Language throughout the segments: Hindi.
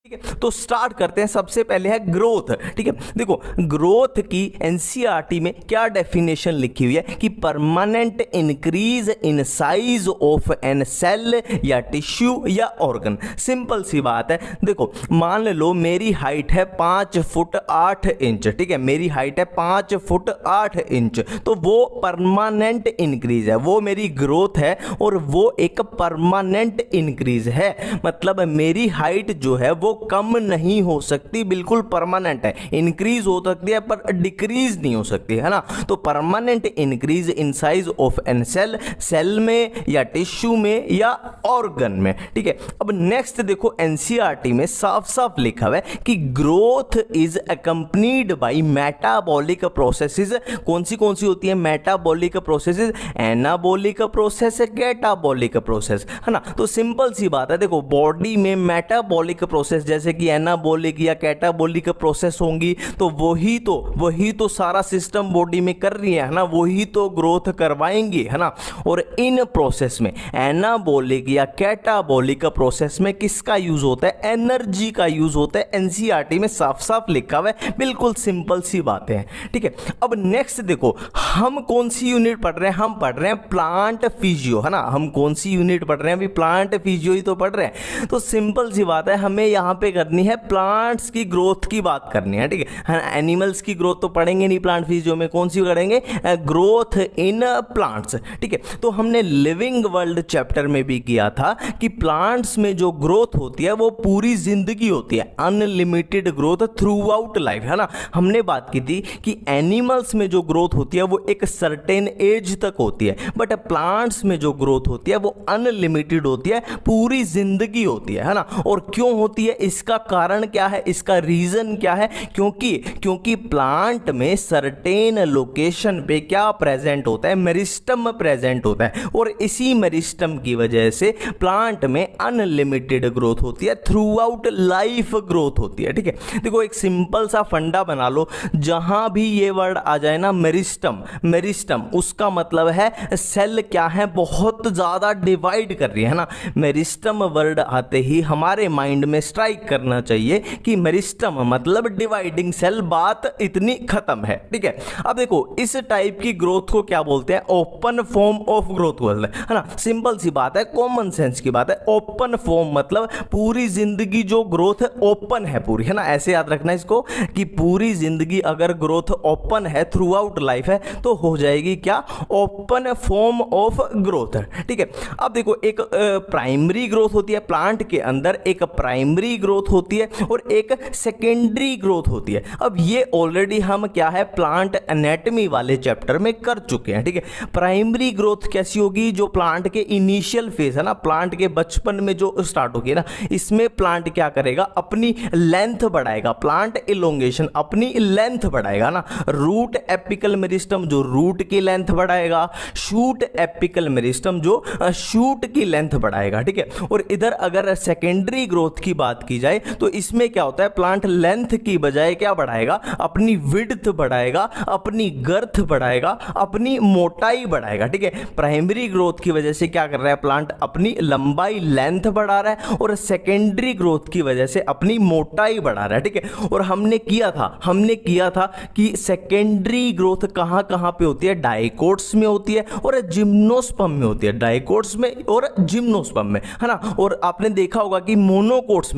ठीक है, तो स्टार्ट करते हैं। सबसे पहले है ग्रोथ। ठीक है, देखो ग्रोथ की एनसीईआरटी में क्या डेफिनेशन लिखी हुई है कि permanent increase in size of an cell या टिश्यू या ऑर्गन। सिंपल सी बात है, देखो मान लो मेरी हाइट है 5 फुट 8 इंच। ठीक है, मेरी हाइट है 5 फुट 8 इंच, तो वो परमानेंट इंक्रीज है, वो मेरी ग्रोथ है और वो एक परमानेंट इंक्रीज है। मतलब मेरी हाइट जो है वो कम नहीं हो सकती, बिल्कुल परमानेंट है। इंक्रीज हो सकती है पर डिक्रीज नहीं हो सकती, है ना। तो permanent increase in size of an cell, cell में या टिश्यू में या ऑर्गन में। ठीक है, अब नेक्स्ट देखो एनसीईआरटी में साफ साफ लिखा हुआ है कि growth is accompanied by metabolic processes. कौन सी होती है metabolic processes? Anabolic process, catabolic process, है ना। तो सिंपल सी बात है, देखो बॉडी में मेटाबॉलिक प्रोसेस जैसे कि एनाबॉलिक या कैटाबॉलिक प्रोसेस होंगी, तो वही तो सारा सिस्टम बॉडी में कर रही है ना, वही तो ग्रोथ करवाएंगी, है ना। और इन प्रोसेस में एनाबॉलिक या कैटाबॉलिक प्रोसेस में किसका यूज होता है? एनर्जी का यूज होता है। एनसीईआरटी में साफ साफ लिखा हुआ है, बिल्कुल सिंपल सी बातें हैं। ठीक है, अब नेक्स्ट देखो हम कौन सी यूनिट पढ़ रहे हैं? हम पढ़ रहे हैं प्लांट फिजियो, है ना। हम कौन सी यूनिट पढ़ रहे हैं? अभी प्लांट फिजियो ही तो पढ़ रहे हैं। तो सिंपल सी बात है, हमें यहाँ पे करनी है प्लांट्स की ग्रोथ की बात करनी है। ठीक है, एनिमल्स की ग्रोथ तो पढ़ेंगे नहीं प्लांट फिजियो में, कौन सी करेंगे? Growth in plants. ठीक है, तो हमने लिविंग वर्ल्ड चैप्टर में भी किया था कि प्लांट्स में जो ग्रोथ होती है वो पूरी जिंदगी होती है, unlimited growth through out life, है ना। हमने बात की थी कि एनिमल्स में जो ग्रोथ होती है वो एक सर्टेन एज तक होती है, बट प्लांट्स में जो ग्रोथ होती है वो अनलिमिटेड होती है, पूरी जिंदगी होती है ना। और क्यों होती है? इसका कारण क्या है? इसका रीजन क्या है? क्योंकि प्लांट में सर्टेन लोकेशन पे क्या प्रेजेंट होता है? मेरिस्टम प्रेजेंट होता है, और इसी मेरिस्टम की वजह से प्लांट में अनलिमिटेड ग्रोथ होती है, थ्रू आउट लाइफ ग्रोथ होती है। ठीक है, देखो एक सिंपल सा फंडा बना लो, जहां भी ये वर्ड आ जाए ना मेरिस्टम, उसका मतलब है सेल क्या है? बहुत ज्यादा डिवाइड कर रही है ना। मेरिस्टम वर्ड आते ही हमारे माइंड में स्ट्राइक करना चाहिए कि मेरिस्टम मतलब डिवाइडिंग सेल, बात इतनी खत्म है। ठीक है, अब देखो इस टाइप की ग्रोथ को क्या बोलते हैं? ओपन फॉर्म ऑफ ग्रोथ बोलते हैं, है ना। सिंपल सी बात है, कॉमन सेंस की बात है। ओपन फॉर्म मतलब पूरी जिंदगी जो ग्रोथ ओपन है पूरी, है ना। ऐसे याद रखना इसको कि पूरी जिंदगी अगर ग्रोथ ओपन है, थ्रू आउट लाइफ है, तो हो जाएगी क्या? Open form of growth. ठीक है, अब देखो एक प्राइमरी ग्रोथ होती है प्लांट के अंदर, एक प्राइमरी ग्रोथ होती है और एक सेकेंडरी ग्रोथ होती है। अब ये ऑलरेडी हम क्या है प्लांट एनाटॉमी वाले चैप्टर में कर चुके हैं। ठीक है, प्राइमरी ग्रोथ कैसी होगी? जो प्लांट के इनिशियल फेज है ना, प्लांट के बचपन में जो स्टार्ट होगी ना, इसमें प्लांट क्या करेगा? अपनी लेंथ बढ़ाएगा, प्लांट इलोंगेशन, अपनी लेंथ बढ़ाएगा ना। रूट एपिकल मेरिस्टम जो रूट की लेंथ बढ़ाएगा, शूट एपिकल मेरिस्टम जो शूट की लेंथ बढ़ाएगा। ठीक है, और इधर अगर सेकेंडरी ग्रोथ की बात की जाए तो इसमें क्या होता है? प्लांट लेंथ की बजाय क्या बढ़ाएगा? अपनी विड्थ बढ़ाएगा, अपनी गर्थ बढ़ाएगा, अपनी मोटाई बढ़ाएगा। ठीक है, प्राइमरी ग्रोथ की वजह से क्या कर रहा है प्लांट? अपनी लंबाई लेंथ बढ़ा रहा है, और सेकेंडरी ग्रोथ की वजह से अपनी मोटाई बढ़ा रहा है। ठीक है, और हमने किया था कि सेकेंडरी ग्रोथ कहां कहां पे होती है? डाइकोट्स में होती है और जिम्नोस्पर्म में होती है, डाइकोट्स में और जिम्नोस्पर्म में, है ना। और आपने देखा होगा कि मोनोकोट्स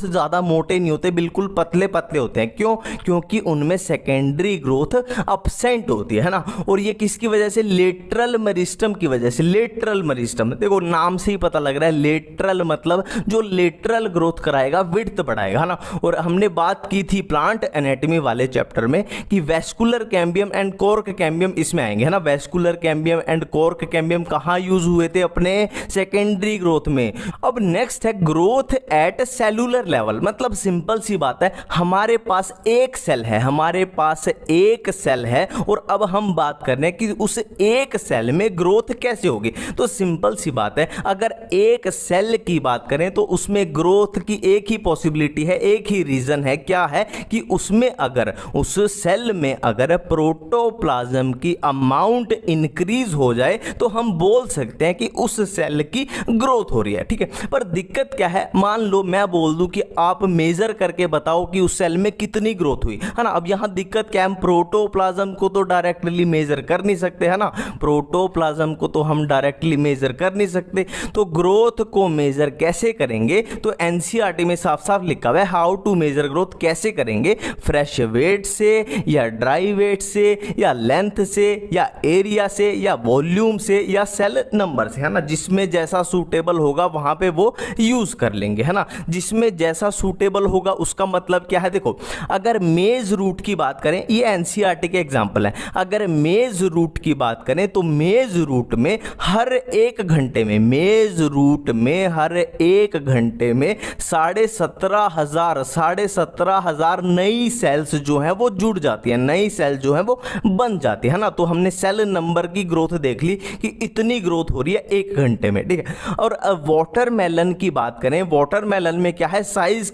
ज्यादा मोटे नहीं होते, बिल्कुल पतले पतले होते हैं। क्यों? क्योंकि उनमें सेकेंडरी ग्रोथ अब्सेंट होती है ना। और ये किसकी वजह से? लेटरल मेरिस्टम की वजह से। लेटरल मेरिस्टम देखो नाम से ही पता लग रहा है, लेटरल मतलब जो लेटरल ग्रोथ कराएगा, विड्थ बढ़ाएगा, है ना। और हमने बात की थी प्लांट एनाटॉमी वाले चैप्टर में कि vascular cambium and cork cambium इसमें आएंगे, है ना। Vascular cambium and cork cambium कहां यूज हुए थे? अपने सेकेंडरी ग्रोथ में। अब नेक्स्ट है ग्रोथ एट सेलुलर लेवल। मतलब सिंपल सी बात है, हमारे पास एक सेल है और अब हम बात कर रहे हैं कि उस एक सेल में ग्रोथ कैसे होगी। तो सिंपल सी बात है, अगर एक सेल की बात करें तो उसमें ग्रोथ की एक ही पॉसिबिलिटी है, एक ही रीजन है। क्या है? कि उसमें अगर उस सेल में अगर प्रोटोप्लाज्म की अमाउंट इंक्रीज हो जाए तो हम बोल सकते हैं कि उस सेल की ग्रोथ हो रही है। ठीक है, पर दिक्कत क्या है? मान लो मैं बोल दूं कि आप मेजर करके बताओ कि उस सेल में कितनी ग्रोथ हुई, है ना। अब यहां दिक्कत क्या है, हम प्रोटोप्लाज्म को तो डायरेक्टली मेजर कर नहीं सकते, है ना, प्रोटोप्लाज्म को तो हम डायरेक्टली मेजर कर नहीं सकते, तो ग्रोथ को मेजर कैसे करेंगे, तो एनसीईआरटी में साफ साफ लिखा हुआ है हाउ टू मेजर ग्रोथ कैसे करेंगे, फ्रेश वेट से या ड्राई वेट से या लेंथ से या एरिया से या वॉल्यूम से या सेल नंबर से, है ना, जिसमें जैसा सूटेबल होगा वहां पे वो यूज कर लेंगे, है ना। जिसमें जैसा सूटेबल होगा उसका मतलब क्या है, देखो अगर मेज रूट की बात करें, ये एनसीईआरटी के एग्जांपल है, अगर मेज रूट की बात करें तो मेज रूट में हर एक घंटे में, मेज रूट में हर एक घंटे में 17,500 नई सेल्स जो है वो जुड़ जाती है, नई सेल जो है वो बन जाती है ना। तो हमने सेल नंबर की ग्रोथ देख ली कि इतनी ग्रोथ हो रही है एक घंटे में, ठीक है। और वाटरमेलन की बात करें, वाटरमेलन में क्या है, साइज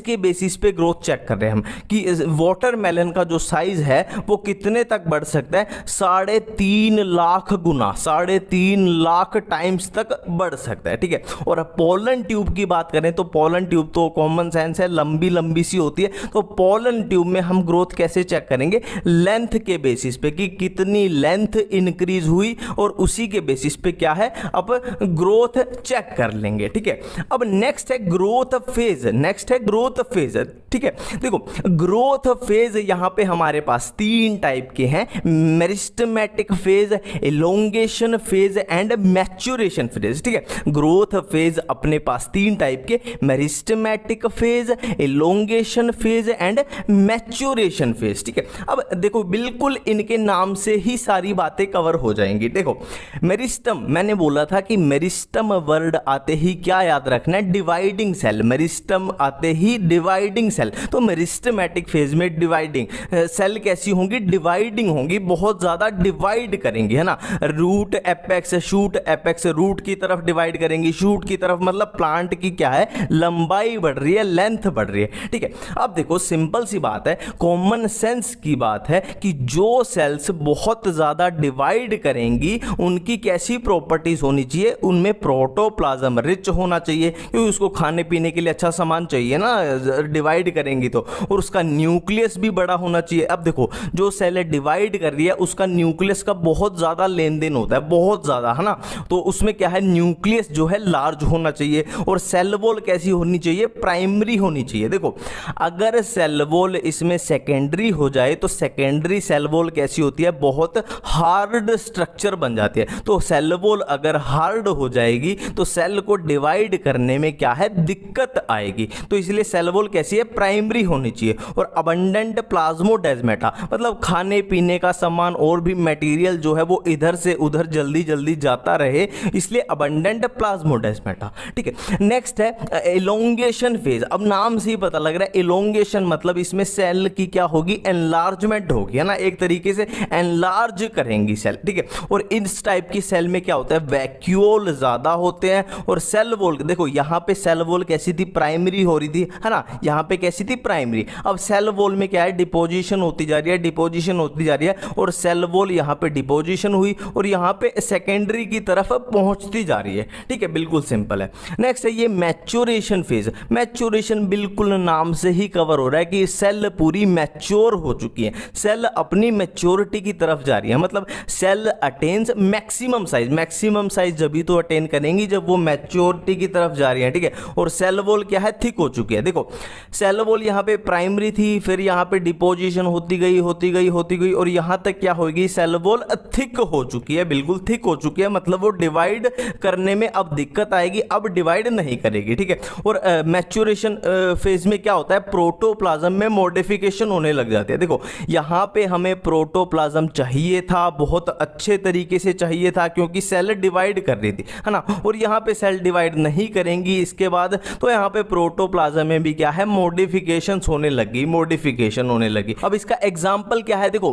के बेसिस पे ग्रोथ चेक कर रहे हैं हम कि वाटरमेलन का जो साइज है वो कितने तक बढ़ सकता है, 3.5 लाख गुना, 3.5 लाख टाइम्स तक बढ़ सकता है, ठीक है। और पोलन ट्यूब की बात करें तो पोलन ट्यूब तो कॉमन सेंस है, लंबी लंबी सी होती है, तो पोलन ट्यूब में हम ग्रोथ कैसे चेक करेंगे, लेंथ के बेसिस पे कि कितनी लेंथ इंक्रीज हुई और उसी के बेसिस पे क्या है अब ग्रोथ चेक कर लेंगे, ठीक है। अब नेक्स्ट है ग्रोथ फेज, नेक्स्ट है ग्रोथ फेज, ठीक है। देखो ग्रोथ फेज यहां पे हमारे पास 3 टाइप के हैं, meristematic phase, elongation phase and maturation phase, ठीक है। ग्रोथ फेज अपने पास 3 टाइप के, meristematic phase, elongation phase and maturation phase, ठीक है। अब देखो बिल्कुल इनके नाम से ही सारी बातें कवर हो जाएंगी। देखो मेरिस्टम, मैंने बोला था कि मेरिस्टम वर्ड आते ही क्या याद रखना है, डिवाइडिंग सेल, मेरिस्टम आते ही डिवाइडिंग सेल, तो मेरिस्टेमेटिक फेज में डिवाइडिंग सेल कैसी होंगी, डिवाइडिंग होंगी, बहुत ज्यादा डिवाइड करेंगी, है ना। Root apex, shoot apex, root की तरफ डिवाइड करेंगी, शूट की तरफ, मतलब प्लांट की क्या है, लंबाई बढ़ रही है, लेंथ बढ़ रही है, ठीक है। अब देखो सिंपल सी बात है, कॉमन सेंस की बात है कि जो सेल्स बहुत ज्यादा डिवाइड करेंगी उनकी कैसी प्रॉपर्टीज होनी चाहिए, उनमें प्रोटोप्लाज्म रिच होना चाहिए, क्योंकि उसको खाने पीने के लिए अच्छा सामान चाहिए ना, डिवाइड करेंगी तो, और उसका न्यूक्लियस भी बड़ा होना चाहिए। अब देखो जो सेल डिवाइड कर रही है उसका न्यूक्लियस का बहुत ज्यादा लेन देन होता है, बहुत ज्यादा, है ना, तो उसमें क्या है, न्यूक्लियस जो है लार्ज होना चाहिए। और सेल वॉल कैसी होनी चाहिए, प्राइमरी होनी चाहिए। देखो अगर सेल वॉल इसमें सेकेंडरी हो जाए तो सेकेंडरी सेल वॉल कैसी होती है, बहुत हार्ड स्ट्रक्चर बन जाती है। तो सेल वॉल अगर हार्ड हो जाएगी तो सेल को डिवाइड करने में क्या है, दिक्कत आएगी। तो इसलिए सेल वॉल कैसी है, प्राइमरी होनी चाहिए। और अबंडेंट प्लाज्मोडेस्माटा, मतलब खाने पीने का सामान और भी मटेरियल जो है वो इधर से उधर जल्दी जल्दी जाता रहे, इसलिए अबंडेंट प्लाज्मोडेस्माटा, ठीक है। नेक्स्ट है एलोंगेशन फेज। अब नाम से ही पता लग रहा है एलोंगेशन मतलब इसमें सेल की क्या होगी, एनलार्जमेंट होगी, है ना, एक तरीके से एनलार्ज करेंगी सेल, ठीक है। और इस टाइप की सेल में क्या होता है, वैक्यूल ज्यादा होते हैं। और सेल वॉल देखो यहां पे सेल वॉल कैसी थी, प्राइमरी हो रही थी, है ना, यहां पे कैसी थी, प्राइमरी। अब सेल वॉल में क्या है, डिपोजिशन होती जा रही है, डिपोजिशन होती जा रही है, और सेल वॉल यहां पे डिपोजिशन हुई और यहां पे सेकेंडरी की तरफ पहुंचती जा रही है, ठीक है, बिल्कुल सिंपल है। नेक्स्ट है ये मैच्योरेशन फेज। मैच्योरेशन बिल्कुल नाम से ही कवर हो रहा है कि सेल पूरी मैच्योर हो चुकी है, सेल अपनी मैच्योरिटी की तरफ जा रही है, मतलब cell attains maximum size, maximum size जब भी तो अटेन करेंगी जब वो मैच्योरिटी की तरफ जा रही है, ठीक है। और सेल वॉल क्या है, थिक हो चुकी है। देखो सेल वॉल यहाँ पे प्राइमरी थी, फिर यहाँ पे डिपोजिशन होती गई होती गई होती गई और यहाँ तक क्या होगी, सेल वॉल थिक हो चुकी है, बिल्कुल थिक हो चुकी है, मतलब वो डिवाइड करने में अब दिक्कत आएगी, अब डिवाइड नहीं करेगी, ठीक है। और मैच्योरेशन फेज में क्या होता है, प्रोटोप्लाज्म में मॉडिफिकेशन होने लग जाती है। देखो यहाँ पे हमें प्रोटोप्लाज्म चाहिए था, बहुत अच्छे तरीके से चाहिए था, क्योंकि सेल डिवाइड कर रही थी, है ना, और यहाँ पे सेल डिवाइड नहीं करेंगी इसके बाद, तो यहाँ पे प्रोटोप्लाज्म में भी क्या है, मॉडिफिकेशन होने लगी, मॉडिफिकेशन होने लगी। अब इसका एग्जांपल क्या है, देखो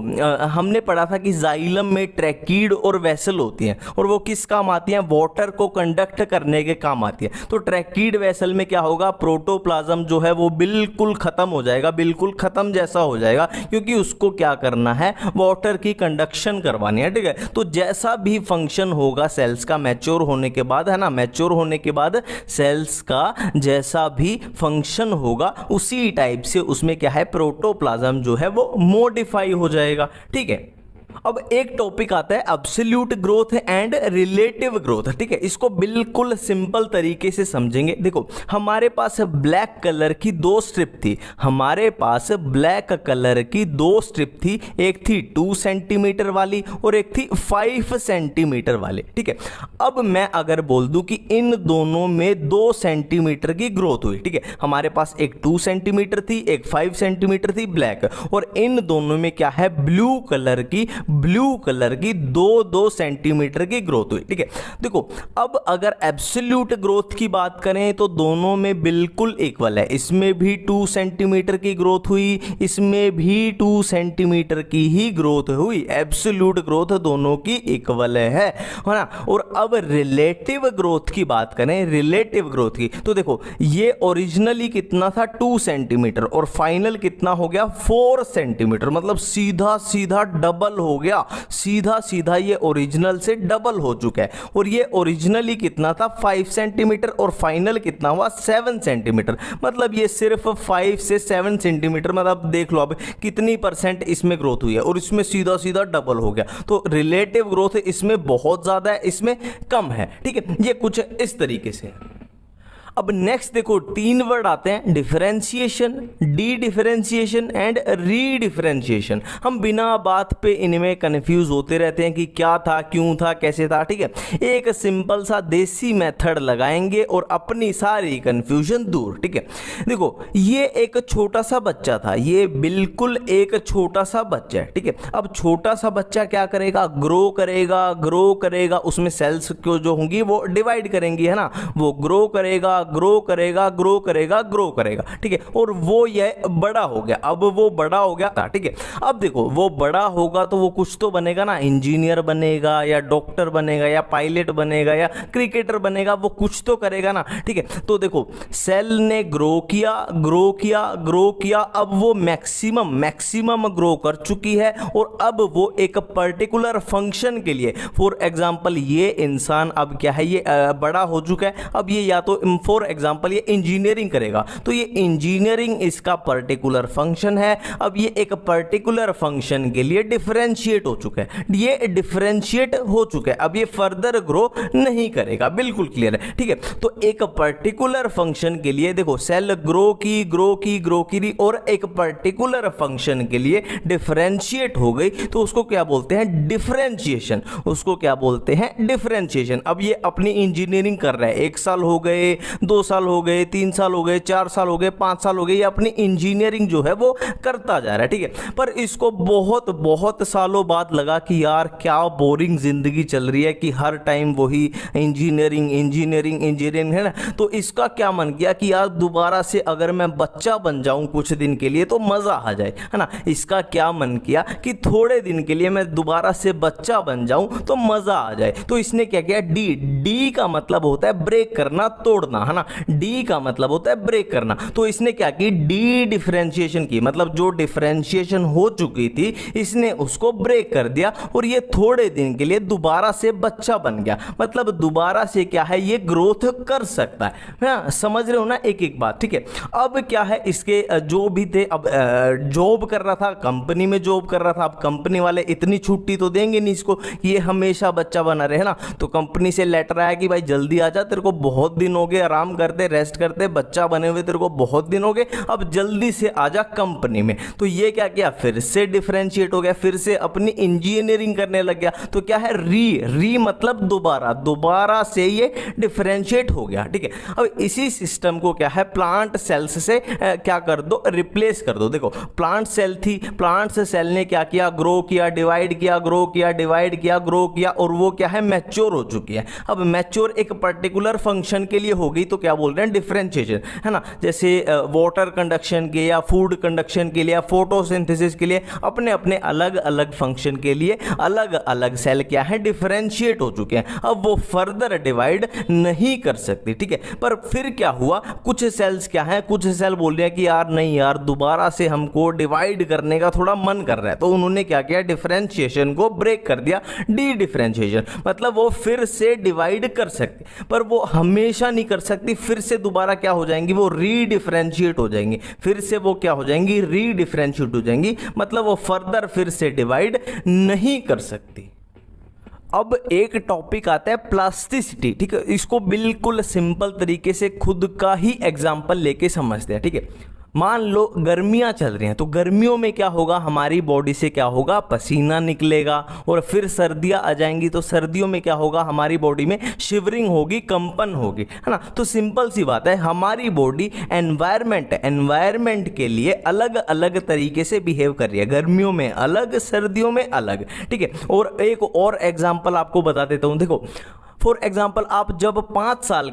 हमने पढ़ा था कि जाइलम में ट्रैकीड और वेसल होती हैं, और वो किस काम आती हैं, वाटर को कंडक्ट करने के काम आती है। तो ट्रैकीड वेसल में क्या होगा, प्रोटोप्लाज्म जो है वो बिल्कुल खत्म हो जाएगा, बिल्कुल खत्म जैसा हो जाएगा, क्योंकि उसको क्या करना है, वाटर की कंडक्शन करवानी है, ठीक है। तो जैसा भी फंक्शन होगा सेल्स का मैच्योर होने के बाद, है ना, मैच्योर होने के बाद सेल्स का जैसा भी फंक्शन होगा उसी टाइप से उसमें क्या है, प्रोटोप्लाज्म जो है वो मॉडिफाई हो जाएगा। ठीक है, अब एक टॉपिक आता है absolute growth and relative growth. ठीक है, इसको बिल्कुल सिंपल तरीके से समझेंगे। देखो, हमारे पास ब्लैक कलर की दो स्ट्रिप थी, हमारे पास ब्लैक कलर की दो स्ट्रिप थी, एक थी 2 सेंटीमीटर वाली और एक थी 5 सेंटीमीटर वाली। ठीक है, अब मैं अगर बोल दूं कि इन दोनों में 2 सेंटीमीटर की ग्रोथ हुई। ठीक है, हमारे पास एक 2 सेंटीमीटर थी, एक 5 सेंटीमीटर थी ब्लैक, और इन दोनों में क्या है, ब्लू कलर की 2 सेंटीमीटर की ग्रोथ हुई। ठीक है, देखो अब अगर एब्सोल्यूट ग्रोथ की बात करें तो दोनों में बिल्कुल इक्वल है, इसमें भी 2 सेंटीमीटर की ग्रोथ हुई, इसमें भी 2 सेंटीमीटर की ही ग्रोथ हुई, एब्सोल्यूट ग्रोथ दोनों की इक्वल है ना। और अब रिलेटिव ग्रोथ की बात करें, रिलेटिव ग्रोथ की, तो देखो ये ओरिजिनली कितना था 2 सेंटीमीटर और फाइनल कितना हो गया 4 सेंटीमीटर, मतलब सीधा सीधा डबल हो गया, सीधा सीधा ये ओरिजिनल से डबल हो चुका है। और ये ओरिजिनली कितना था 5 सेंटीमीटर और फाइनल कितना हुआ 7 सेंटीमीटर, मतलब ये सिर्फ 5 से 7 सेंटीमीटर, मतलब देख लो अब कितनी परसेंट इसमें ग्रोथ हुई है, और इसमें सीधा सीधा डबल हो गया। तो रिलेटिव ग्रोथ इसमें बहुत ज्यादा है, इसमें कम है। ठीक है, ये कुछ इस तरीके से है। अब नेक्स्ट देखो 3 वर्ड आते हैं, differentiation, D differentiation and re differentiation. हम बिना बात पे इनमें कंफ्यूज होते रहते हैं कि क्या था, क्यों था, कैसे था। ठीक है, एक सिंपल सा देसी मेथड लगाएंगे और अपनी सारी कंफ्यूजन दूर। ठीक है, देखो ये एक छोटा सा बच्चा था, ये बिल्कुल एक छोटा सा बच्चा है। ठीक है, अब छोटा सा बच्चा क्या करेगा, ग्रो करेगा, उसमें सेल्स को जो होंगी वो डिवाइड करेंगी, है ना, वो ग्रो करेगा। ठीक है, और वो ये बड़ा हो गया, अब वो बड़ा हो गया था। ठीक है, अब देखो वो बड़ा होगा तो वो कुछ तो बनेगा ना, इंजीनियर बनेगा या डॉक्टर बनेगा या पायलट बनेगा या क्रिकेटर बनेगा, वो कुछ तो करेगा ना। ठीक है, तो देखो सेल ने ग्रो किया, अब वो मैक्सिमम ग्रो कर चुकी है, और अब वो एक पर्टिकुलर फंक्शन के लिए, फॉर एग्जांपल ये इंसान अब क्या है, ये बड़ा हो चुका है, अब ये या तो फॉर एग्जांपल ये इंजीनियरिंग करेगा, तो ये इंजीनियरिंग इसका पर्टिकुलर फंक्शन है। अब ये एक पर्टिकुलर फंक्शन के लिए डिफरेंशिएट हो चुका है, ये डिफरेंशिएट हो चुका है, अब ये फर्दर ग्रो नहीं करेगा, बिल्कुल क्लियर है। ठीक है, तो एक पर्टिकुलर फंक्शन के लिए देखो सेल ग्रो की और एक पर्टिकुलर फंक्शन के लिए डिफरेंशिएट हो गई, तो उसको क्या बोलते हैं, डिफरेंशिएशन, उसको क्या बोलते हैं, डिफरेंशिएशन। अब ये अपनी इंजीनियरिंग कर रहा है, 1 साल हो गए, 2 साल हो गए, 3 साल हो गए, 4 साल हो गए, 5 साल हो गए, ये अपनी इंजीनियरिंग जो है वो करता जा रहा है। ठीक है, पर इसको बहुत सालों बाद लगा कि यार क्या बोरिंग जिंदगी चल रही है कि हर टाइम वही इंजीनियरिंग है ना। तो इसका क्या मन किया कि यार दोबारा से अगर मैं बच्चा बन जाऊं कुछ दिन के लिए तो मजा आ जाए, है ना। इसका क्या मन किया कि थोड़े दिन के लिए मैं दोबारा से बच्चा बन जाऊं तो मजा आ जाए। तो इसने क्या किया, डी का मतलब होता है ब्रेक करना, तोड़ना, है ना, डी का मतलब होता है ब्रेक करना। तो इसने क्या की, डी डिफरेंशिएशन की, मतलब जो डिफरेंशिएशन हो चुकी थी इसने उसको ब्रेक कर दिया, और ये थोड़े दिन के लिए दोबारा से बच्चा बन गया, मतलब दोबारा से क्या है, ये ग्रोथ कर सकता है ना। समझ रहे हो ना एक एक बात। ठीक है, अब क्या है, इसके जो भी थे, अब जॉब कर रहा था, कंपनी में जॉब कर रहा था, अब कंपनी वाले इतनी छुट्टी तो देंगे नहीं इसको, ये हमेशा बच्चा बना रहे, है ना। तो कंपनी से लेटर आया कि भाई जल्दी आ जा, तेरे को बहुत दिन हो गए आराम करते, रेस्ट करते, बच्चा बने हुए तेरे को बहुत दिन हो गए, अब जल्दी से आजा कंपनी में। तो ये क्या किया, फिर से डिफरेंशिएट हो गया, फिर से अपनी इंजीनियरिंग करने लग गया। तो क्या है, री मतलब दोबारा से ये डिफरेंशिएट हो गया। ठीक है, अब इसी सिस्टम को क्या है, प्लांट सेल्स से क्या कर दो, रिप्लेस कर दो। देखो प्लांट सेल थी, प्लांट सेल ने क्या किया, ग्रो किया, डिवाइड किया, और वो क्या है, मैच्योर हो चुकी है। अब मैच्योर एक पर्टिकुलर फंक्शन के लिए हो गई, तो क्या बोल रहे हैं, डिफरेंशिएशन, है ना। जैसे वाटर कंडक्शन के या फूड कंडक्शन के लिए या फोटोसिंथेसिस के लिए अपने अपने अलग अलग फंक्शन के लिए अलग अलग सेल क्या है, डिफरेंशिएट हो चुके हैं, अब वो फर्दर डिवाइड नहीं कर सकती। ठीक है, पर फिर क्या हुआ, कुछ सेल्स क्या है, कुछ सेल बोल रहे हैं कि यार नहीं यार दोबारा से हमको डिवाइड करने का थोड़ा मन कर रहा है, तो उन्होंने क्या किया, डिफरेंशिएशन को ब्रेक कर दिया, डी डिफरेंशिएशन, मतलब वो फिर से डिवाइड कर सकते, पर वो हमेशा नहीं कर सकते सकती, फिर से दोबारा क्या हो जाएंगी, वो रीडिफरेंशिएट हो जाएंगी, फिर से वो क्या हो जाएंगी, रीडिफरेंशिएट हो जाएंगी, मतलब वो फर्दर फिर से डिवाइड नहीं कर सकती। अब एक टॉपिक आता है प्लास्टिसिटी, ठीक है, इसको बिल्कुल सिंपल तरीके से खुद का ही एग्जाम्पल लेके समझते हैं, ठीक है। मान लो गर्मियां चल रही हैं, तो गर्मियों में क्या होगा, हमारी बॉडी से क्या होगा, पसीना निकलेगा, और फिर सर्दियां आ जाएंगी तो सर्दियों में क्या होगा, हमारी बॉडी में शिवरिंग होगी, कंपन होगी, है ना। तो सिंपल सी बात है, हमारी बॉडी एनवायरमेंट के लिए अलग अलग तरीके से बिहेव कर रही है, गर्मियों में अलग, सर्दियों में अलग, ठीक है। और एक और एग्जाम्पल आपको बता देता हूं, देखो फॉर एग्जाम्पल आप जब 5 साल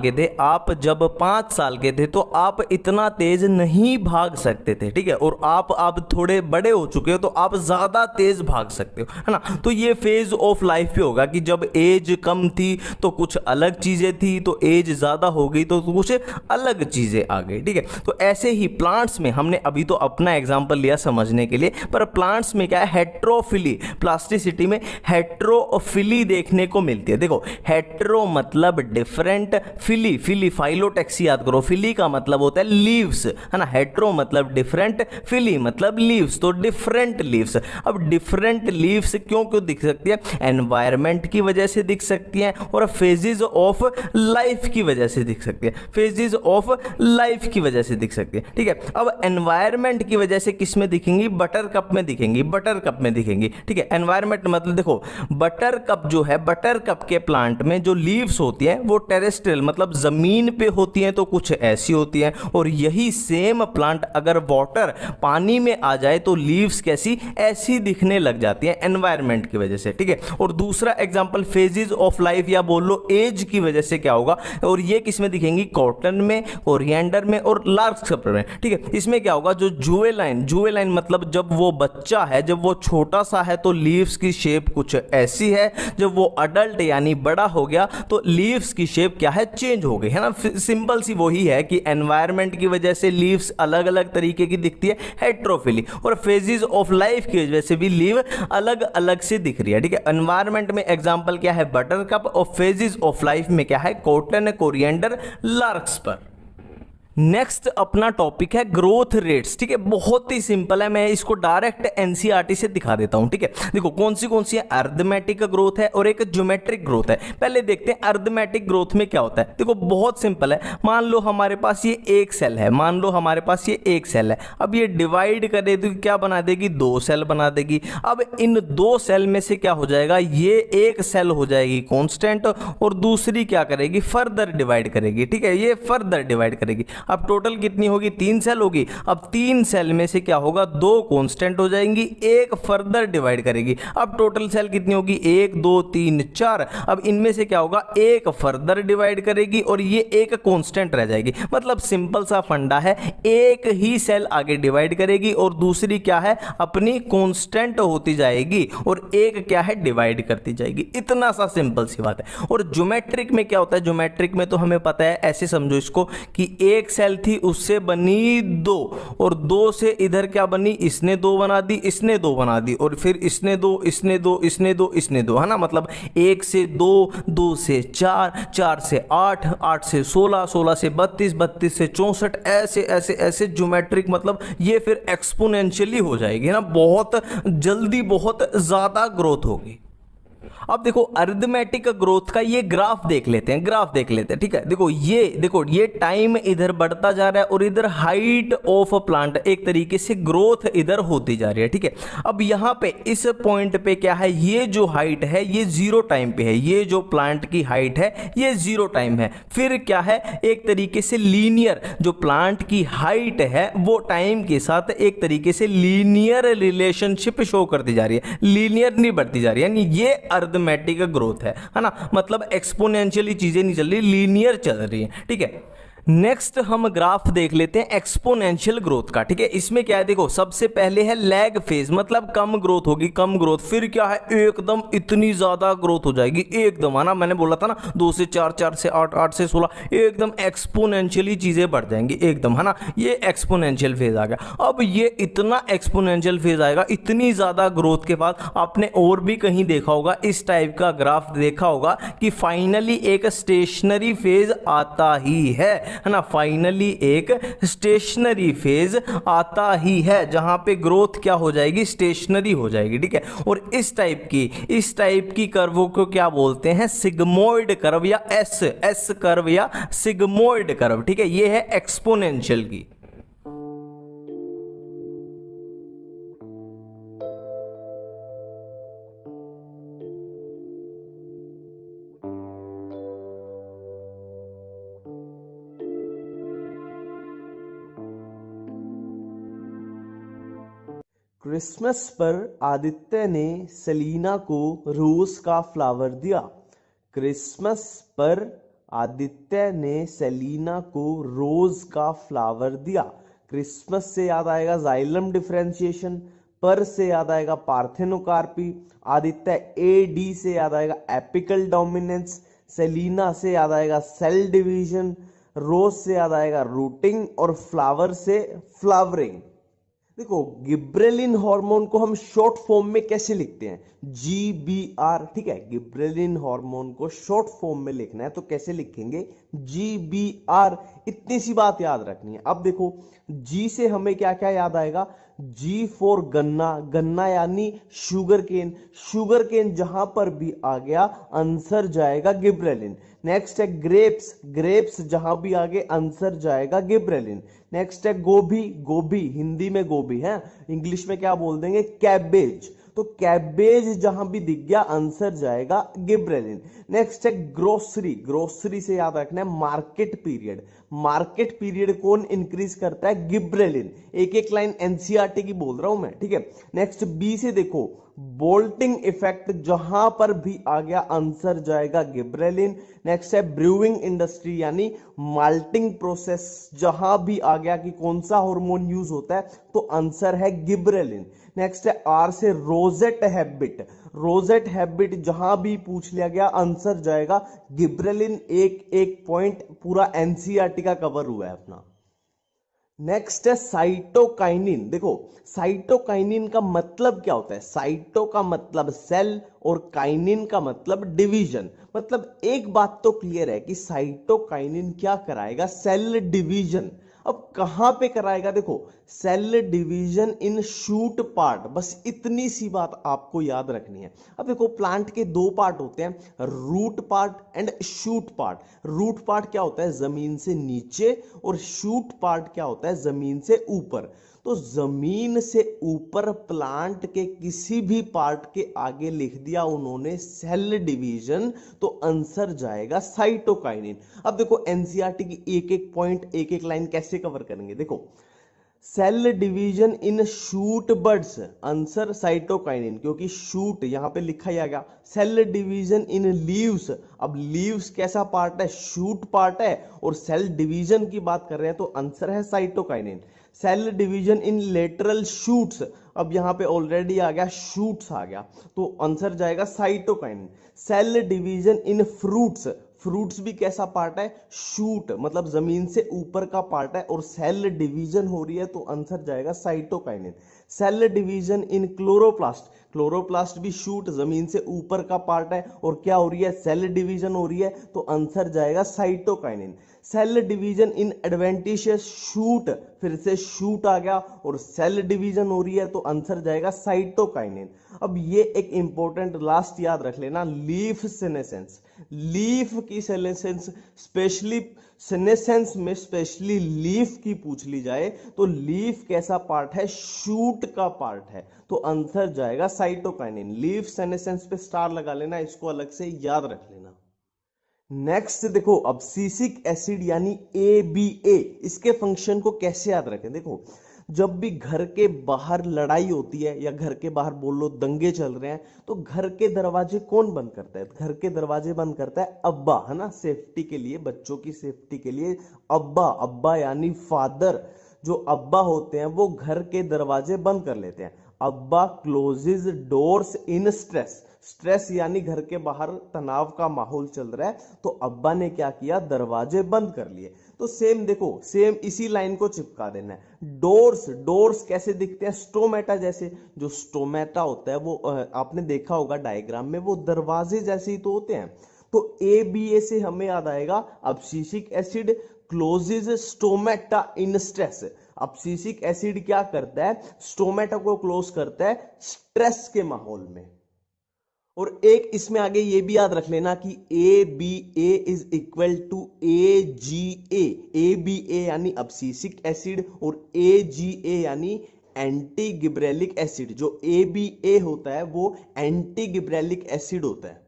के थे तो आप इतना तेज नहीं भाग सकते थे, ठीक है, और आप थोड़े बड़े हो चुके हो तो आप ज्यादा तेज भाग सकते हो, है ना। तो ये फेज ऑफ लाइफ पे होगा कि जब एज कम थी तो कुछ अलग चीजें थी, तो एज ज्यादा हो गई तो कुछ अलग चीजें आ गई, ठीक है। तो ऐसे ही प्लांट्स में, हमने अभी तो अपना एग्जाम्पल लिया समझने के लिए, पर प्लांट्स में क्या है, हेट्रोफिली, प्लास्टिसिटी में हेट्रोफिली देखने को मिलती है। देखो हेट्रो मतलब डिफरेंट, फिली फाइलोटैक्सी याद करो, फिली का मतलब होता है लीव्स, है ना। हेट्रो मतलब डिफरेंट, फिली मतलब लीव्स, तो डिफरेंट लीव्स। अब डिफरेंट लीव्स क्यों दिख सकती है, एनवायरमेंट की वजह से दिख सकती है, और फेजेस ऑफ लाइफ की वजह से दिख सकती है, फेजेस ऑफ लाइफ की वजह से दिख सकती है, ठीक है। अब एनवायरमेंट की वजह से किस में दिखेंगी, बटर कप में दिखेंगी, बटर कप में दिखेंगी, ठीक है। एनवायरमेंट मतलब देखो बटर कप जो है, बटर कप के प्लांट में जो लीव्स होती हैं वो टेरेस्ट्रियल मतलब जमीन पे होती हैं, तो कुछ ऐसी होती हैं, और यही सेम प्लांट अगर वाटर पानी में आ जाए तो लीव्स कैसी, ऐसी दिखने लग जाती हैं एनवायरमेंट की वजह से, ठीक है। और दूसरा एग्जांपल फेजेस ऑफ लाइफ या बोल लो एज की वजह से क्या होगा, और ये किस में दिखेंगी, कॉटन में, कोरिएंडर में और लार्कस्पर में, ठीक है। इसमें क्या होगा, जो जुवेलाइन मतलब जब वो बच्चा है, जब वो छोटा सा है तो लीव्स की शेप कुछ ऐसी है, जब वो अडल्ट यानी बड़ा हो गया तो लीव्स की शेप क्या है, चेंज हो गई, है ना। सिंपल सी वही है कि एनवायरमेंट की वजह से लीव्स अलग अलग तरीके की दिखती है, हेट्रोफिली, और फेजेस ऑफ लाइफ की वजह से भी लीव अलग अलग से दिख रही है, ठीक है। एनवायरमेंट में एग्जांपल क्या है, बटर कप, और फेजेस ऑफ लाइफ में क्या है, कॉटन, कोरिएंडर, लार्कस्पर। नेक्स्ट अपना टॉपिक है ग्रोथ रेट्स, ठीक है। बहुत ही सिंपल है, मैं इसको डायरेक्ट एनसीईआरटी से दिखा देता हूं, ठीक है। देखो कौन सी है, अरिथमेटिक ग्रोथ है और एक ज्योमेट्रिक ग्रोथ है। पहले देखते हैं अरिथमेटिक ग्रोथ में क्या होता है। देखो बहुत सिंपल है, मान लो हमारे पास ये एक सेल है, अब ये डिवाइड करे तो क्या बना देगी, 2 सेल बना देगी। अब इन 2 सेल में से क्या हो जाएगा, ये एक सेल हो जाएगी कांस्टेंट, और दूसरी क्या करेगी, फर्दर डिवाइड करेगी, ठीक है, ये फर्दर डिवाइड करेगी। अब टोटल कितनी होगी, 3 सेल होगी। अब 3 सेल में से क्या होगा, 2 कांस्टेंट हो जाएंगी, एक फर्दर डिवाइड करेगी। अब टोटल सेल कितनी होगी, 1 2 3 4। अब इनमें से क्या होगा, एक फर्दर डिवाइड करेगी और ये एक कांस्टेंट रह जाएगी। मतलब सिंपल सा फंडा है, एक ही सेल आगे डिवाइड करेगी और दूसरी क्या है, अपनी कांस्टेंट होती जाएगी, और एक क्या है, डिवाइड करती जाएगी। इतना सा सिंपल सी बात है। और ज्योमेट्रिक में क्या होता है, ज्योमेट्रिक में तो हमें पता है, ऐसे समझो इसको कि एक सेल थी, उससे बनी 2, और 2 से इधर क्या बनी, इसने 2 बना दी, इसने 2 बना दी, और फिर इसने 2, इसने 2, इसने 2, इसने 2, है ना। मतलब 1 से 2, 2 से 4, 4 से 8, 8 से 16, 16 से 32, 32 से 64, ऐसे ऐसे ऐसे ज्योमेट्रिक, मतलब ये फिर एक्सपोनेंशियली हो जाएगी ना, बहुत जल्दी बहुत ज्यादा ग्रोथ होगी। अब देखो अरिथमेटिक ग्रोथ का ये ग्राफ देख लेते हैं, ठीक है। देखो ये टाइम इधर बढ़ता जा रहा है और इधर हाइट ऑफ प्लांट, एक तरीके से ग्रोथ इधर होती जा रही है, ठीक है। अब यहां पे इस पॉइंट पे क्या है, ये जो हाइट है ये 0 टाइम पे है, ये जो प्लांट की हाइट है ये 0 टाइम है। फिर क्या है, एक तरीके से लीनियर, जो प्लांट की हाइट है वो टाइम के साथ एक तरीके से लीनियर रिलेशनशिप शो करती जा रही है, लीनियर नहीं बढ़ती जा रही है, यानी ये अरिथमेटिक ग्रोथ है ना। मतलब एक्सपोनेंशियली चीजें नहीं चल रही, लीनियर चल रही है, ठीक है। नेक्स्ट हम ग्राफ देख लेते हैं एक्सपोनेंशियल ग्रोथ का। ठीक है, इसमें क्या है, देखो सबसे पहले है लैग फेज, मतलब कम ग्रोथ होगी, कम ग्रोथ। फिर क्या है, एकदम इतनी ज्यादा ग्रोथ हो जाएगी एकदम, है ना। मैंने बोला था ना 2 से 4, 4 से 8, 8 से 16, एकदम एक्सपोनेंशियली चीजें बढ़ जाएंगी एकदम, है ना। ये एक्सपोनेंशियल फेज आ गया। अब ये इतना एक्सपोनेंशियल फेज आएगा, इतनी ज्यादा ग्रोथ के बाद आपने और भी कहीं देखा होगा, इस टाइप का ग्राफ देखा होगा कि फाइनली एक स्टेशनरी फेज आता ही है ना। फाइनली एक स्टेशनरी फेज आता ही है जहां पे ग्रोथ क्या हो जाएगी, स्टेशनरी हो जाएगी। ठीक है, और इस टाइप की कर्व को क्या बोलते हैं, सिग्मोइड कर्व या एस कर्व या सिग्मोइड कर्व। ठीक है, ये है एक्सपोनेंशियल की। क्रिसमस पर आदित्य ने सेलिना को रोज का फ्लावर दिया। क्रिसमस पर आदित्य ने सेलिना को रोज का फ्लावर दिया। क्रिसमस से याद आएगा जाइलम डिफरेंशिएशन, पर से याद आएगा पार्थेनोकार्पी, आदित्य एडी से याद आएगा एपिकल डोमिनेंस, सेलिना से याद आएगा सेल डिवीजन, रोज से याद आएगा रूटिंग और फ्लावर से फ्लावरिंग। देखो गिब्रेलिन हार्मोन को हम शॉर्ट फॉर्म में कैसे लिखते हैं, GBR। ठीक है, गिब्रेलिन हार्मोन को शॉर्ट फॉर्म में लिखना है तो कैसे लिखेंगे, GBR। इतनी सी बात याद रखनी है। अब देखो G से हमें क्या क्या याद आएगा, G फॉर गन्ना, गन्ना यानी शुगर केन, शुगर केन जहां पर भी आ गया आंसर जाएगा गिब्रेलिन। नेक्स्ट है ग्रेप्स, ग्रेप्स जहां भी आगे आंसर जाएगा गिब्रेलिन। नेक्स्ट है गोभी, गोभी हिंदी में गोभी है, इंग्लिश में क्या बोल देंगे, कैबेज। तो कैबेज जहां भी दिख गया आंसर जाएगा गिब्रेलिन। नेक्स्ट है ग्रोसरी, ग्रोसरी से याद रखना है मार्केट पीरियड, मार्केट पीरियड कौन इंक्रीज करता है, गिब्रेलिन। एक एक लाइन एनसीईआरटी की बोल रहा हूं मैं। ठीक है, नेक्स्ट बी से देखो बोल्टिंग इफेक्ट, जहां पर भी आ गया आंसर जाएगा गिब्रेलिन। नेक्स्ट है ब्रूइंग इंडस्ट्री यानी माल्टिंग प्रोसेस, जहां भी आ गया कि कौन सा हार्मोन यूज होता है तो आंसर है गिब्रेलिन। नेक्स्ट है आर से रोजेट हैबिट, रोजेट हैबिट जहां भी पूछ लिया गया आंसर जाएगा गिब्रेलिन। एक एक पॉइंट पूरा एनसीईआरटी का कवर हुआ है अपना। नेक्स्ट है साइटोकाइनिन। देखो साइटोकाइनिन का मतलब क्या होता है, साइटो का मतलब सेल और काइनिन का मतलब डिवीजन। मतलब एक बात तो क्लियर है कि साइटोकाइनिन क्या कराएगा, सेल डिवीजन। अब कहां पे कराएगा, देखो cell division in shoot part, बस इतनी सी बात आपको याद रखनी है। अब देखो प्लांट के दो पार्ट होते हैं, root part and shoot part. Root part क्या होता है, जमीन से नीचे, और शूट पार्ट क्या होता है, जमीन से ऊपर। तो जमीन से ऊपर प्लांट के किसी भी पार्ट के आगे लिख दिया उन्होंने सेल डिवीजन, तो आंसर जाएगा साइटोकाइनिन। अब देखो एनसीईआरटी की एक एक पॉइंट, एक एक लाइन कैसे कवर करेंगे। देखो cell division in shoot buds, answer cytokinin, क्योंकि शूट यहां पे लिखा ही आ गया। सेल डिवीजन इन लीव्स, अब लीव्स कैसा पार्ट है, शूट पार्ट है, और सेल डिवीजन की बात कर रहे हैं तो आंसर है cytokinin. Cell division in lateral shoots, अब यहां पे ऑलरेडी आ गया शूट्स आ गया, तो आंसर जाएगा cytokinin. Cell division in fruits, fruits भी कैसा पार्ट है, शूट, मतलब जमीन से ऊपर का पार्ट है, और सेल डिवीजन हो रही है तो आंसर जाएगा cytokinin. Cell division in chloroplast, chloroplast भी शूट, जमीन से ऊपर का पार्ट है, और क्या हो रही है, सेल डिवीजन हो रही है, तो आंसर जाएगा cytokinin. Cell division in adventitious shoot, फिर से शूट आ गया और सेल डिवीजन हो रही है तो आंसर जाएगा साइटोकाइनिन। अब ये एक इंपॉर्टेंट लास्ट याद रख लेना, लीफ सेनेसेंस, लीफ की सेनेसेंस, स्पेशली सेनेसेंस में स्पेशली लीफ की पूछ ली जाए तो लीफ कैसा पार्ट है, शूट का पार्ट है, तो आंसर जाएगा साइटोकाइनिन। लीफ सेनेसेंस पे स्टार लगा लेना, इसको अलग से याद रख लेना। नेक्स्ट देखो अब्सिसिक एसिड यानी ABA, इसके फंक्शन को कैसे याद रखें। देखो जब भी घर के बाहर लड़ाई होती है या घर के बाहर बोल लो दंगे चल रहे हैं, तो घर के दरवाजे कौन बंद करता है? घर के दरवाजे बंद करता है अब्बा, है ना, सेफ्टी के लिए, बच्चों की सेफ्टी के लिए अब्बा, अब्बा यानी फादर, जो अब्बा होते हैं वो घर के दरवाजे बंद कर लेते हैं। ABA closes doors in stress, stress यानी घर के बाहर तनाव का माहौल चल रहा है, तो अब्बा ने क्या किया, दरवाजे बंद कर लिए। तो सेम देखो, सेम इसी लाइन को चिपका देना है। डोर्स, डोर्स कैसे दिखते हैं? स्टोमेटा जैसे। जो स्टोमेटा होता है वो आपने देखा होगा डायग्राम में, वो दरवाजे जैसे ही तो होते हैं। तो ABA से हमें याद आएगा abscisic acid closes stomata in stress. Abscisic acid क्या करता है? स्टोमेटा को क्लोज करता है स्ट्रेस के माहौल में। और एक इसमें आगे ये भी याद रख लेना कि ABA is equal to AGA। ABA यानी अब्सिसिक एसिड और AGA यानी एंटी गिबरेलिक एसिड। जो ABA होता है वो एंटी गिबरेलिक एसिड होता है।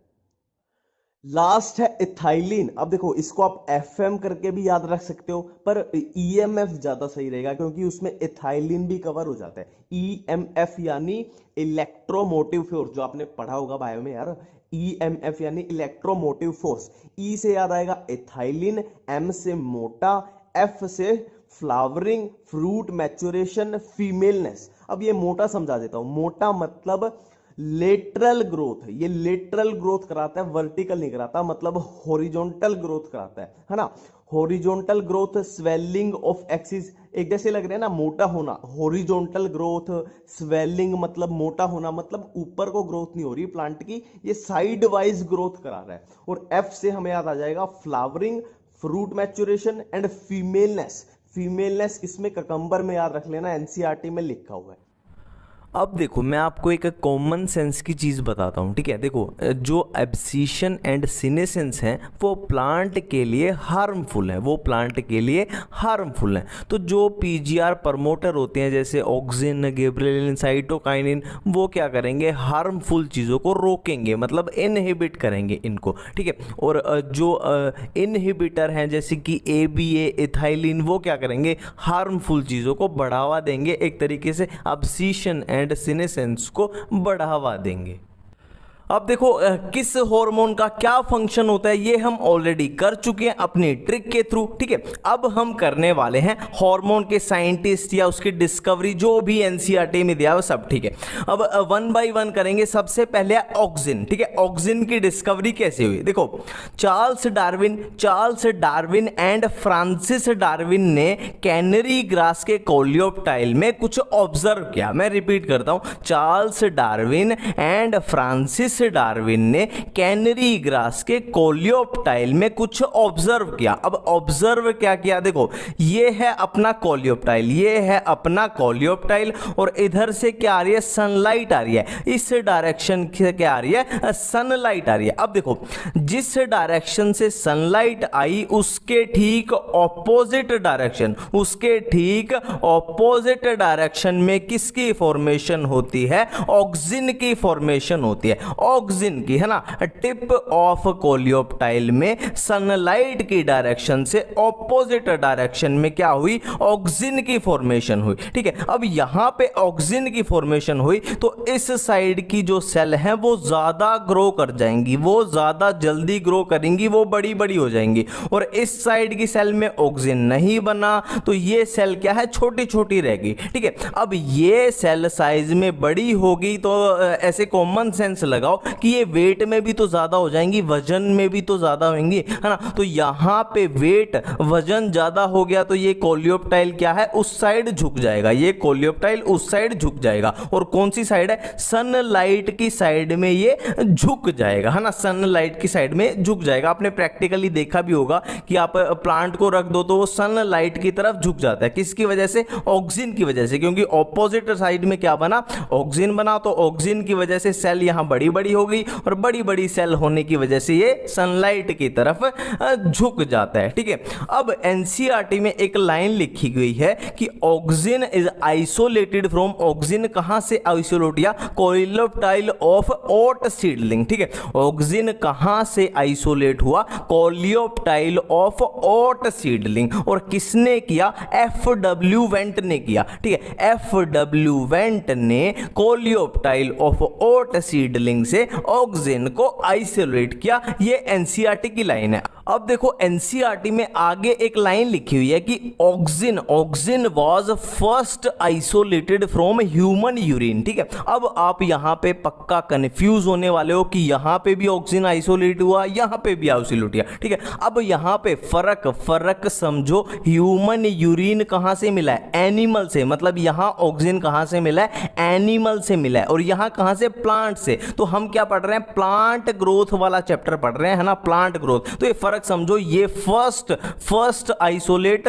लास्ट है इथाइलिन। अब देखो, इसको आप FM करके भी याद रख सकते हो, पर EMF ज्यादा सही रहेगा क्योंकि उसमें इथाइलिन भी कवर हो जाता है। EMF यानी इलेक्ट्रोमोटिव फोर्स, जो आपने पढ़ा होगा बायो में यार। EMF यानी इलेक्ट्रोमोटिव फोर्स। E से याद आएगा इथाइलिन, M से मोटा, F से फ्लावरिंग, फ्रूट मैच्योरेशन, फीमेलनेस। अब ये मोटा समझा देता हूं। मोटा मतलब लेटरल ग्रोथ, ये लेटरल ग्रोथ कराता है, वर्टिकल नहीं कराता, मतलब हॉरिजॉन्टल ग्रोथ कराता है ना। Horizontal growth, swelling of axis, एक जैसे लग रहे हैं ना। मोटा होना, हॉरिजॉन्टल ग्रोथ, स्वेलिंग मतलब मोटा होना, मतलब ऊपर को ग्रोथ नहीं हो रही प्लांट की, ये साइड वाइज ग्रोथ करा रहा है। और F से हमें याद आ जाएगा flowering, fruit maturation and femaleness. Femaleness इसमें ककंबर में याद रख लेना, NCERT में लिखा हुआ है। अब देखो, मैं आपको एक कॉमन सेंस की चीज़ बताता हूँ, ठीक है। देखो, जो एब्सिशन एंड सीनेसेंस हैं वो प्लांट के लिए हार्मफुल हैं, वो प्लांट के लिए हार्मफुल हैं। तो जो PGR प्रमोटर होते हैं जैसे ऑक्सिन, गिबरेलिन, साइटोकाइनिन, वो क्या करेंगे, हार्मफुल चीज़ों को रोकेंगे, मतलब इनहिबिट करेंगे इनको, ठीक है। और जो इनहिबिटर हैं जैसे कि ABA, इथाइलिन, वो क्या करेंगे, हार्मफुल चीज़ों को बढ़ावा देंगे, एक तरीके से एब्सिशन एंड सीनेसेंस को बढ़ावा देंगे। अब देखो, किस हार्मोन का क्या फंक्शन होता है ये हम ऑलरेडी कर चुके हैं अपनी ट्रिक के थ्रू, ठीक है। अब हम करने वाले हैं हार्मोन के साइंटिस्ट या उसकी डिस्कवरी, जो भी NCERT में दिया हो सब, ठीक है। अब 1 बाय 1 करेंगे। सबसे पहले ऑक्सिन, ठीक है। ऑक्सिन की डिस्कवरी कैसे हुई? देखो, Charles Darwin and Francis Darwin ने कैनरी ग्रास के कोलियोप्टाइल में कुछ ऑब्जर्व किया। मैं रिपीट करता हूं, Charles Darwin and Francis Darwin ने कैनरी ग्रास के कोलियोप्टाइल में कुछ ऑब्जर्व किया। अब ऑब्जर्व क्या किया? देखो, ये है अपना कोलियोप्टाइल, ये है अपना कोलियोप्टाइल, और इधर से क्या आ रही है, सनलाइट आ रही है। इस डायरेक्शन से क्या आ रही है, सनलाइट आ रही है। अब देखो, जिस डायरेक्शन से सनलाइट आई उसके ठीक ऑपोजिट डायरेक्शन, उसके ठीक ऑपोजिट डायरेक्शन में किसकी फॉर्मेशन होती है? ऑक्सिन की फॉर्मेशन होती है, ऑक्सिन की, है ना। टिप ऑफ कोलियोप्टाइल में सनलाइट की डायरेक्शन से ऑपोजिट डायरेक्शन में क्या हुई, ऑक्सिन की फॉर्मेशन हुई, ठीक है। अब यहां पे ऑक्सिन की फॉर्मेशन हुई तो इस साइड की जो सेल है वो ज्यादा ग्रो कर जाएंगी, वो ज्यादा जल्दी ग्रो करेंगी, वो बड़ी बड़ी हो जाएंगी। और इस साइड की सेल में ऑक्सिन नहीं बना तो ये सेल क्या है, छोटी छोटी रहेगी, ठीक है। अब ये सेल साइज में बड़ी होगी तो ऐसे कॉमन सेंस लगाओ कि ये वेट में भी तो ज्यादा हो जाएंगी, वजन में भी तो ज्यादा होंगी, है ना। तो यहां पे वेट, वजन ज्यादा हो गया तो ये कोलियोप्टाइल क्या है, उस साइड झुक जाएगा, ये कोलियोप्टाइल उस साइड झुक जाएगा। और कौन सी साइड है, सनलाइट की साइड में ये झुक जाएगा, है ना, सनलाइट की साइड में झुक जाएगा। आपने प्रैक्टिकली देखा भी होगा कि आप प्लांट को रख दो तो वो सनलाइट की तरफ झुक जाता है। किसकी वजह से, ऑक्सिन की वजह से, क्योंकि ऑपोजिट साइड में क्या बना, ऑक्सिन बना, तो ऑक्सिन की वजह से सेल यहां बड़ी बड़ी हो गई और बड़ी बड़ी सेल होने की वजह से ये सनलाइट की तरफ झुक जाता है, ठीक है। अब एनसीईआरटी में एक लाइन लिखी गई है कि auxin is isolated from, auxin कहां से आइसोलेट या कोलियोप्टाइल ऑफ ओट सीडलिंग, ठीक है। ऑक्सिन कहां से आइसोलेट हुआ, कोलियोप्टाइल ऑफ ओट सीडलिंग, और किसने किया, एफडब्ल्यू वेंट ने किया, ठीक है। एफडब्ल्यू वेंट ने कोलियोप्टाइल ऑफ ओट सीडलिंग से ऑक्सिन को आइसोलेट किया। ये एनसीईआरटी की लाइन है। अब देखो एनसीईआरटी में आगे एक लाइन लिखी हुई है कि auxin was first isolated from human urine, ठीक है। अब आप यहां पे पक्का कंफ्यूज होने वाले हो कि यहां पे भी ऑक्सिन आइसोलेट हुआ, यहां पे भी आइसोलेट हुआ, ठीक है। अब यहां पे फर्क समझो, ह्यूमन यूरिन कहां से मिला है, एनिमल से, मतलब यहां ऑक्सिन कहां से मिला है, एनिमल से मिला है, और यहां कहां से, प्लांट से। तो हम क्या पढ़ रहे हैं, प्लांट ग्रोथ वाला चैप्टर पढ़ रहे हैं, है ना, प्लांट ग्रोथ। तो ये फर्क समझो, ये फर्स्ट आइसोलेट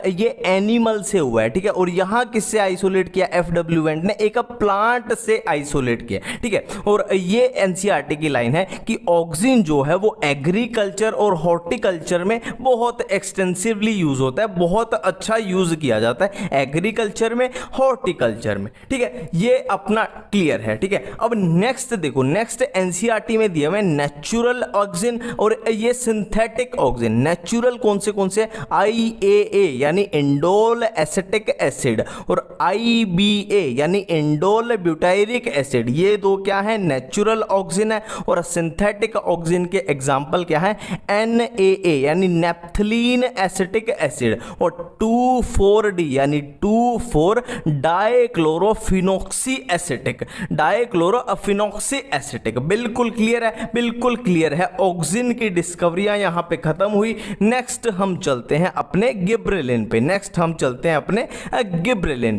ये एनिमल से हुआ है, ठीक है। और यहां किससे आइसोलेट किया, एफडब्ल्यू वेंट ने एक प्लांट से आइसोलेट किया, ठीक है। और ये एनसीईआरटी की लाइन है कि ऑक्सिन जो है वो एग्रीकल्चर और हॉर्टिकल्चर में बहुत एक्सटेंसिवली यूज होता है, बहुत अच्छा यूज किया जाता है एग्रीकल्चर में, हॉर्टिकल्चर में, ठीक है। ये अपना क्लियर है, ठीक है। अब नेक्स्ट देखो, नेक्स्ट एनसीईआरटी में दिया हुआ है नेचुरल ऑक्सिन और ये सिंथेटिक ऑक्सिन। नेचुरल कौन से IAA यानी इंडोल एसिटिक एसिड और IBA यानी इंडोल ब्यूटाइरिक एसिड, ये दो क्या है, नेचुरल ऑक्सिन है। और सिंथेटिक ऑक्सिन के एग्जांपल क्या है, NAA यानी नेप्थलीन एसिटिक एसिड और 2,4-D यानी 2,4 डाइक्लोरोफिनॉक्सी एसिटिक, डाइक्लोरोफिनॉक्सी एसिटिक। बिल्कुल क्लियर है, बिल्कुल क्लियर है। ऑक्सिन की डिस्कवरियां यहां पे खत्म हुई। नेक्स्ट हम चलते हैं अपने गिबरेलिन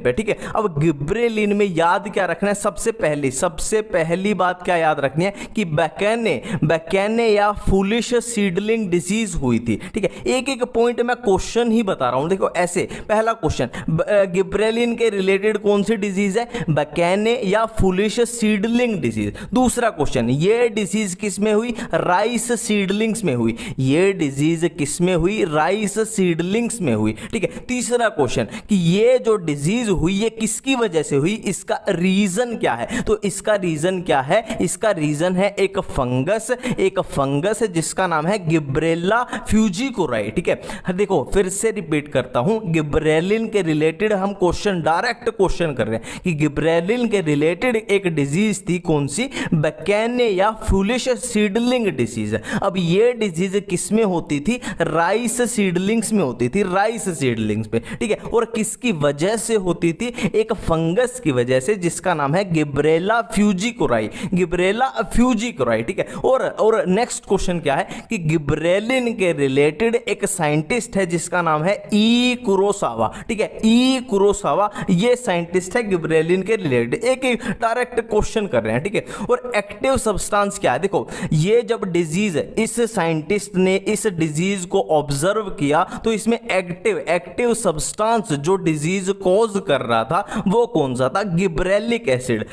पे, ठीक है। अब गिबरेलिन में याद क्या रखना है, सबसे पहली बात क्या याद रखनी है कि बैकेने या फूलिश सीडलिंग डिजीज हुई थी, ठीक है। एक एक पॉइंट मैं क्वेश्चन ही बता रहा हूं, देखो ऐसे। पहला क्वेश्चन, गिबरेलिन के रिलेटेड कौन सी डिजीज है, बैकेने या फूलिश सीडलिंग डिजीज। दूसरा क्वेश्चन, ये डिजीज किस में हुई, राइस सीडलिंग्स में हुई, ये डिजीज किस में हुई, राइस सीडलिंग्स में हुई, ठीक है। तीसरा क्वेश्चन कि ये जो डिजीज हुई ये किसकी वजह से हुई, इसका रीजन क्या है। तो इसका रीजन क्या है, इसका रीजन है एक फंगस जिसका नाम है गिब्रेला फ्यूजिकोराई, ठीक है। देखो फिर से रिपीट करता हूं, गिब्रेलिन के रिलेटेड हम डायरेक्ट क्वेश्चन कर रहे हैं कि गिब्रेलिन के रिलेटेड एक डिजीज थी, कौन सी, बैकेने या फूलिश सीडलिंग डिजीज। अब ये डिजीज किस में होती थी, राइस सीडलिंग्स में होती थी, राइस सीडलिंग्स पे, ठीक है। और किसकी वजह से होती थी, एक फंगस की वजह से जिसका नाम है गिब्रेला फ्यूजिकोराई, ठीक है। और नेक्स्ट क्वेश्चन क्या है कि गिब्रेलिन के रिलेटेड एक साइंटिस्ट है जिसका नाम है ई कुरोसावा, ठीक है। ई कुरोसावा ये साइंटिस्ट है गिब्रेलिन के रिलेटेड। एक डायरेक्ट क्वेश्चन कर रहे हैं, ठीक है। और एक्टिव सब्सटेंस क्या है, देखो ये जब डिजीज, इस साइंटिस्ट ने इस डिजीज को ऑब्जर्व किया तो इसमें एक्टिव सब्सटेंस जो डिजीज कॉज कर रहा था वो कौन सा था, गिब्रेलिक एसिड,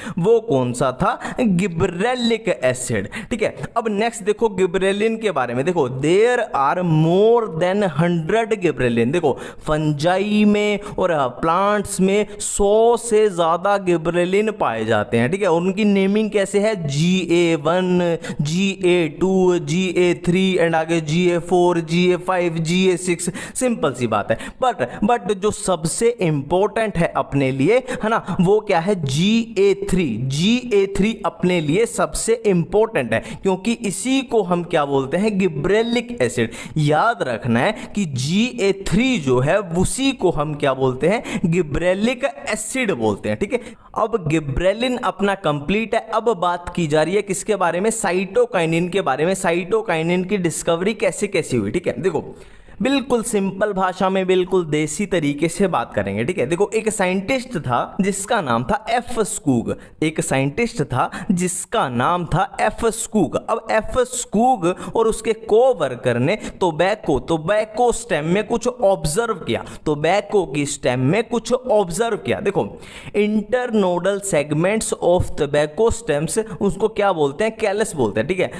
गिब्रेलिक एसिड, ठीक है। अब नेक्स्ट देखो गिब्रेलिन के बारे में, देखो there are more than 100 gibberellin. देखो फंजाई में और प्लांट्स में 100 से ज्यादा गिब्रेलिन पाए जाते हैं, ठीक है। और उनकी नेमिंग कैसे है, GA1, GA2, GA3 एंड आगे GA4, GA5, GA6, सिंपल सी बात है। बट जो सबसे इंपॉर्टेंट है अपने लिए, है ना, वो क्या है, GA3 अपने लिए सबसे इंपॉर्टेंट है क्योंकि इसी को हम क्या बोलते हैं, गिब्रेलिक एसिड। याद रखना है कि GA3 जो है उसी को हम क्या बोलते हैं, गिब्रेलिक एसिड बोलते हैं, ठीक है। अब गिब्रेलिन अपना कंप्लीट है। अब बात की जा रही है किसके बारे में, साइटोकाइनिन के बारे में। साइटोकाइनिन की डिस्कवरी कैसे कैसे हुई, ठीक है। देखो बिल्कुल सिंपल भाषा में, बिल्कुल देसी तरीके से बात करेंगे, ठीक है। देखो, एक साइंटिस्ट था जिसका नाम था एफ स्कूग, एक साइंटिस्ट था जिसका नाम था एफ स्कूग। अब एफ स्कूग और उसके कोवर्कर ने टोबैको स्टेम में कुछ ऑब्जर्व किया, टोबैको की स्टेम में कुछ ऑब्जर्व किया। देखो, internodal segments of tobacco stems, उसको क्या बोलते हैं? कैलस बोलते हैं, ठीक है।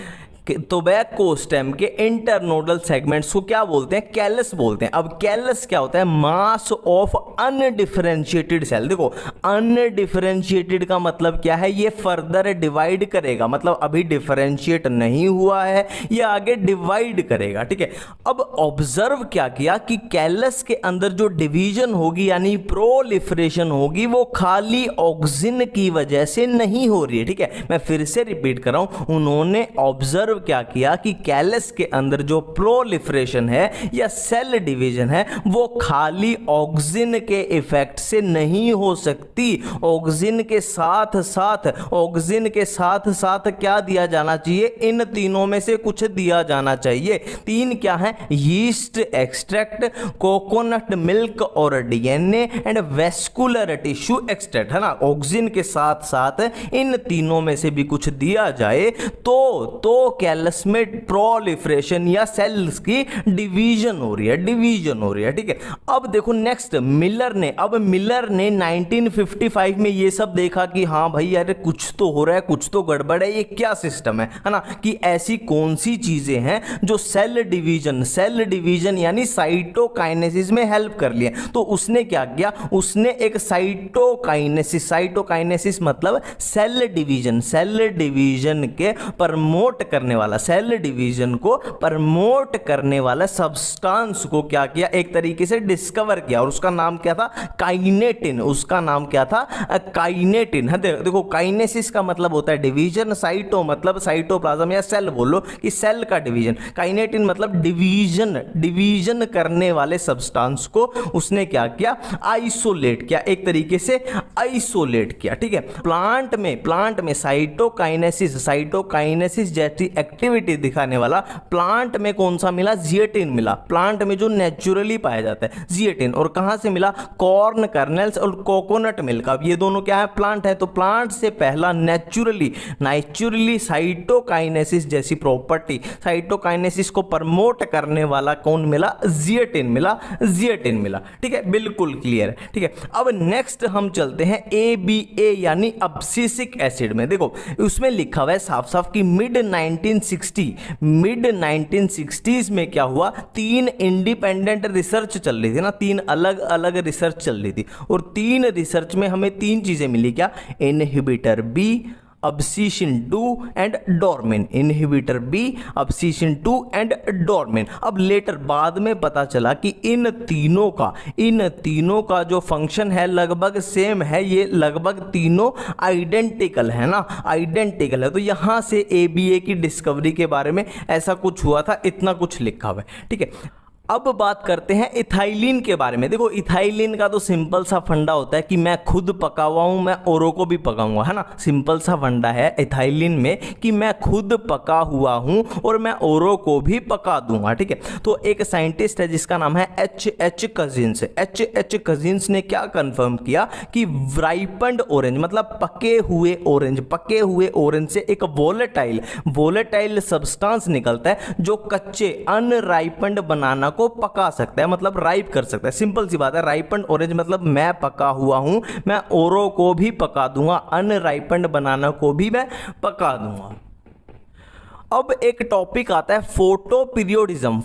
टोबैको स्टेम के इंटरनोडल सेगमेंट्स को क्या बोलते हैं? कैलस बोलते हैं। अब कैलस क्या होता है? Mass of undifferentiated cell. देखो, अनडिफरेंशिएटेड का मतलब क्या है? ये फर्दर डिवाइड करेगा, मतलब अभी डिफरेंशिएट नहीं हुआ है, ये आगे डिवाइड करेगा, ठीक है। अब ऑब्जर्व क्या किया कि कैलस के अंदर जो डिवीजन होगी यानी प्रोलिफरेशन होगी वो खाली ऑक्सिन की वजह से नहीं हो रही है, ठीक है। मैं फिर से रिपीट कर रहा हूं, उन्होंने ऑब्जर्व क्या किया कि कैलस के अंदर जो प्रोलिफरेशन है या सेल डिवीजन है वो खाली ऑक्सिन के इफेक्ट से नहीं हो सकती। ऑक्सिन के साथ साथ क्या दिया जाना चाहिए? इन तीनों में से कुछ दिया जाना चाहिए। तीन क्या है? यीस्ट एक्सट्रैक्ट, कोकोनट मिल्क और DNA and vascular tissue extract, है ना। ऑक्सिन के साथ साथ इन तीनों में से भी कुछ दिया जाए तो कैलस में प्रोलिफरेशन या सेल्स की डिवीजन हो रही है, ठीक है। अब देखो नेक्स्ट, मिलर ने 1955 में ये सब देखा कि हाँ भाई यार कुछ तो हो रहा है, कुछ तो गड़बड़ है, ये क्या सिस्टम है ना, कि ऐसी कौन सी चीजें हैं जो सेल डिवीजन यानी साइटोकाइनेसिस में हेल्प कर लिए। तो उसने क्या किया? उसने एक साइटोकाइनेसिस मतलब सेल डिवीजन के प्रमोट करने वाला, सेल डिवीजन को प्रमोट करने वाला सब्सटेंस को क्या किया? एक तरीके से डिस्कवर किया, और उसका नाम क्या था? काइनेटिन। उसका नाम क्या था? काइनेटिन। देखो, काइनेसिस का मतलब होता है डिवीजन, साइटो मतलब साइटोप्लाज्म या सेल, बोलो कि सेल का डिवीजन, काइनेटिन मतलब डिवीजन करने वाले सब्सटेंस को उसने क्या किया? आइसोलेट किया, एक तरीके से आइसोलेट किया, ठीक है। प्लांट में साइटोकाइनेसिस जैसी एक्टिविटी दिखाने वाला प्लांट में कौन सा मिला? जिएटिन मिला। प्लांट में जो नेचुरली पाया जाता है जिएटिन, और कहां से मिला? कॉर्न कर्नल्स और कोकोनट मिल्क। अब ये दोनों क्या है? प्लांट है, तो प्लांट से पहला नेचुरली साइटोकाइनेसिस जैसी प्रॉपर्टी, साइटोकाइनेसिस को प्रमोट करने वाला कौन मिला? जिएटिन मिला, ठीक है। बिल्कुल क्लियर है, ठीक है। अब नेक्स्ट हम चलते हैं ABA यानी अब्सिसिक एसिड में। देखो, उसमें लिखा हुआ है साफ साफ कि मिड 1960s में क्या हुआ? 3 इंडिपेंडेंट रिसर्च चल रही थी ना, 3 अलग अलग रिसर्च चल रही थी, और 3 रिसर्च में हमें 3 चीजें मिली। क्या? Inhibitor B, abscisin 2 and dormin. Inhibitor B, abscisin 2 and dormin. अब लेटर बाद में पता चला कि इन तीनों का जो फंक्शन है लगभग सेम है, ये लगभग तीनों आइडेंटिकल है ना, आइडेंटिकल है। तो यहां से ABA की डिस्कवरी के बारे में ऐसा कुछ हुआ था, इतना कुछ लिखा हुआ है, ठीक है। अब बात करते हैं इथाइलिन के बारे में। देखो, इथाइलिन का तो सिंपल सा फंडा होता है कि मैं खुद पका हुआ हूं, मैं औरों को भी पकाऊंगा, है ना। सिंपल सा फंडा है इथाइलिन में कि मैं खुद पका हुआ हूं और मैं औरों को भी पका दूंगा, ठीक है। तो एक साइंटिस्ट है जिसका नाम है H.H. कजिन्स ने क्या कंफर्म किया कि राइपन्ड ऑरेंज मतलब पके हुए ऑरेंज से एक वोलेटाइल सब्सटेंस निकलता है जो कच्चे अनराइपन्ड बनाना को पका सकता है, मतलब राइप कर सकता है। सिंपल सी बात है, राइपन्ड ऑरेंज मतलब मैं पका हुआ हूं, मैं औरों को भी पका दूंगा, अनराइपन्ड बनाना को भी मैं पका दूंगा। अब एक टॉपिक आता है फोटो पीरियोडिज्म,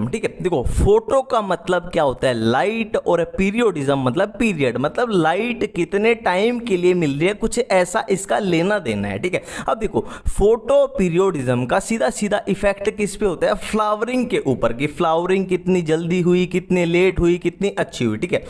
ठीक है। देखो, फोटो का मतलब क्या होता है? लाइट, और पीरियोडिज्म मतलब पीरियड, मतलब लाइट कितने टाइम के लिए मिल रही है, कुछ ऐसा इसका लेना देना है, ठीक है। अब देखो, फोटो पीरियोडिज्म का सीधा सीधा इफेक्ट किस पे होता है? फ्लावरिंग के ऊपर, की फ्लावरिंग कितनी जल्दी हुई, कितनी लेट हुई, कितनी अच्छी हुई, ठीक है।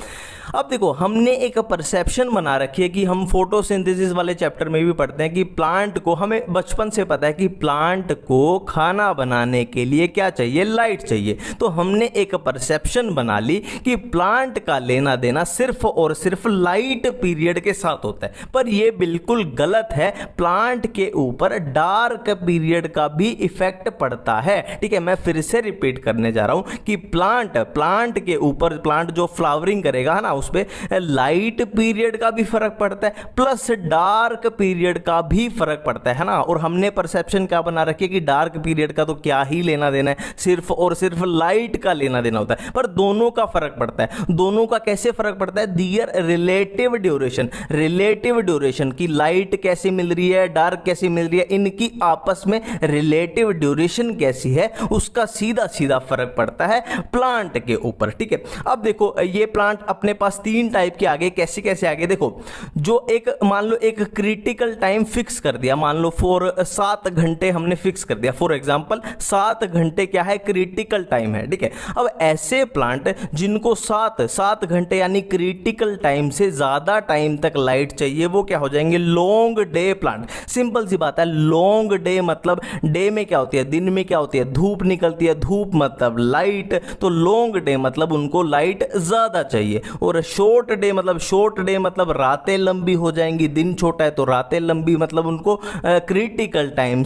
अब देखो, हमने एक परसेप्शन बना रखी है कि हम फोटोसिंथेसिस वाले चैप्टर में भी पढ़ते हैं कि प्लांट को, हमें बचपन से पता है कि प्लांट को खाना बनाने के लिए क्या चाहिए, लाइट चाहिए। तो हमने एक परसेप्शन बना ली कि प्लांट का लेना देना सिर्फ और सिर्फ लाइट पीरियड के साथ होता है, पर यह बिल्कुल गलत है। प्लांट के ऊपर डार्क पीरियड का भी इफेक्ट पड़ता है, ठीक है। मैं फिर से रिपीट करने जा रहा हूं कि प्लांट के ऊपर, प्लांट जो फ्लावरिंग करेगा है ना, उस पर लाइट पीरियड का भी फर्क पड़ता है प्लस डार्क पीरियड का भी फर्क पड़ता है ना। और हमने परसेप्शन क्या बना रखी है कि डार्क पीरियड का तो क्या ही लेना देना है, सिर्फ और सिर्फ लाइट का लेना देना होता है, पर दोनों का फर्क पड़ता है। दोनों का कैसे फर्क पड़ता है, दियर रिलेटिव ड्यूरेशन की लाइट कैसे मिल रही है, डार्क कैसे मिल रही है, इनकी आपस में रिलेटिव ड्यूरेशन कैसी है, उसका सीधा सीधा फर्क पड़ता है प्लांट के ऊपर, ठीक है। अब देखो ये प्लांट अपने पास 3 टाइप के आगे, कैसे कैसे आगे, देखो जो एक मान लो एक क्रिटिकल टाइम फिक्स कर दिया, मान लो 7 घंटे हमने फिक्स कर दिया, फॉर एग्जांपल 7 घंटे क्या है, क्रिटिकल टाइम है, ठीक है। अब ऐसे प्लांट जिनको 7 घंटे यानी क्रिटिकल टाइम से ज्यादा टाइम तक लाइट चाहिए, वो क्या हो जाएंगे, लॉन्ग डे प्लांट। सिंपल सी बात है, लॉन्ग डे मतलब डे में क्या होती है, दिन में क्या होती है, धूप निकलती है, धूप मतलब लाइट, तो लॉन्ग डे मतलब उनको लाइट ज्यादा चाहिए। और शॉर्ट डे मतलब रातें लंबी हो जाएंगी, दिन छोटा है तो रातें लंबी, मतलब उनको क्रिटिकल टाइम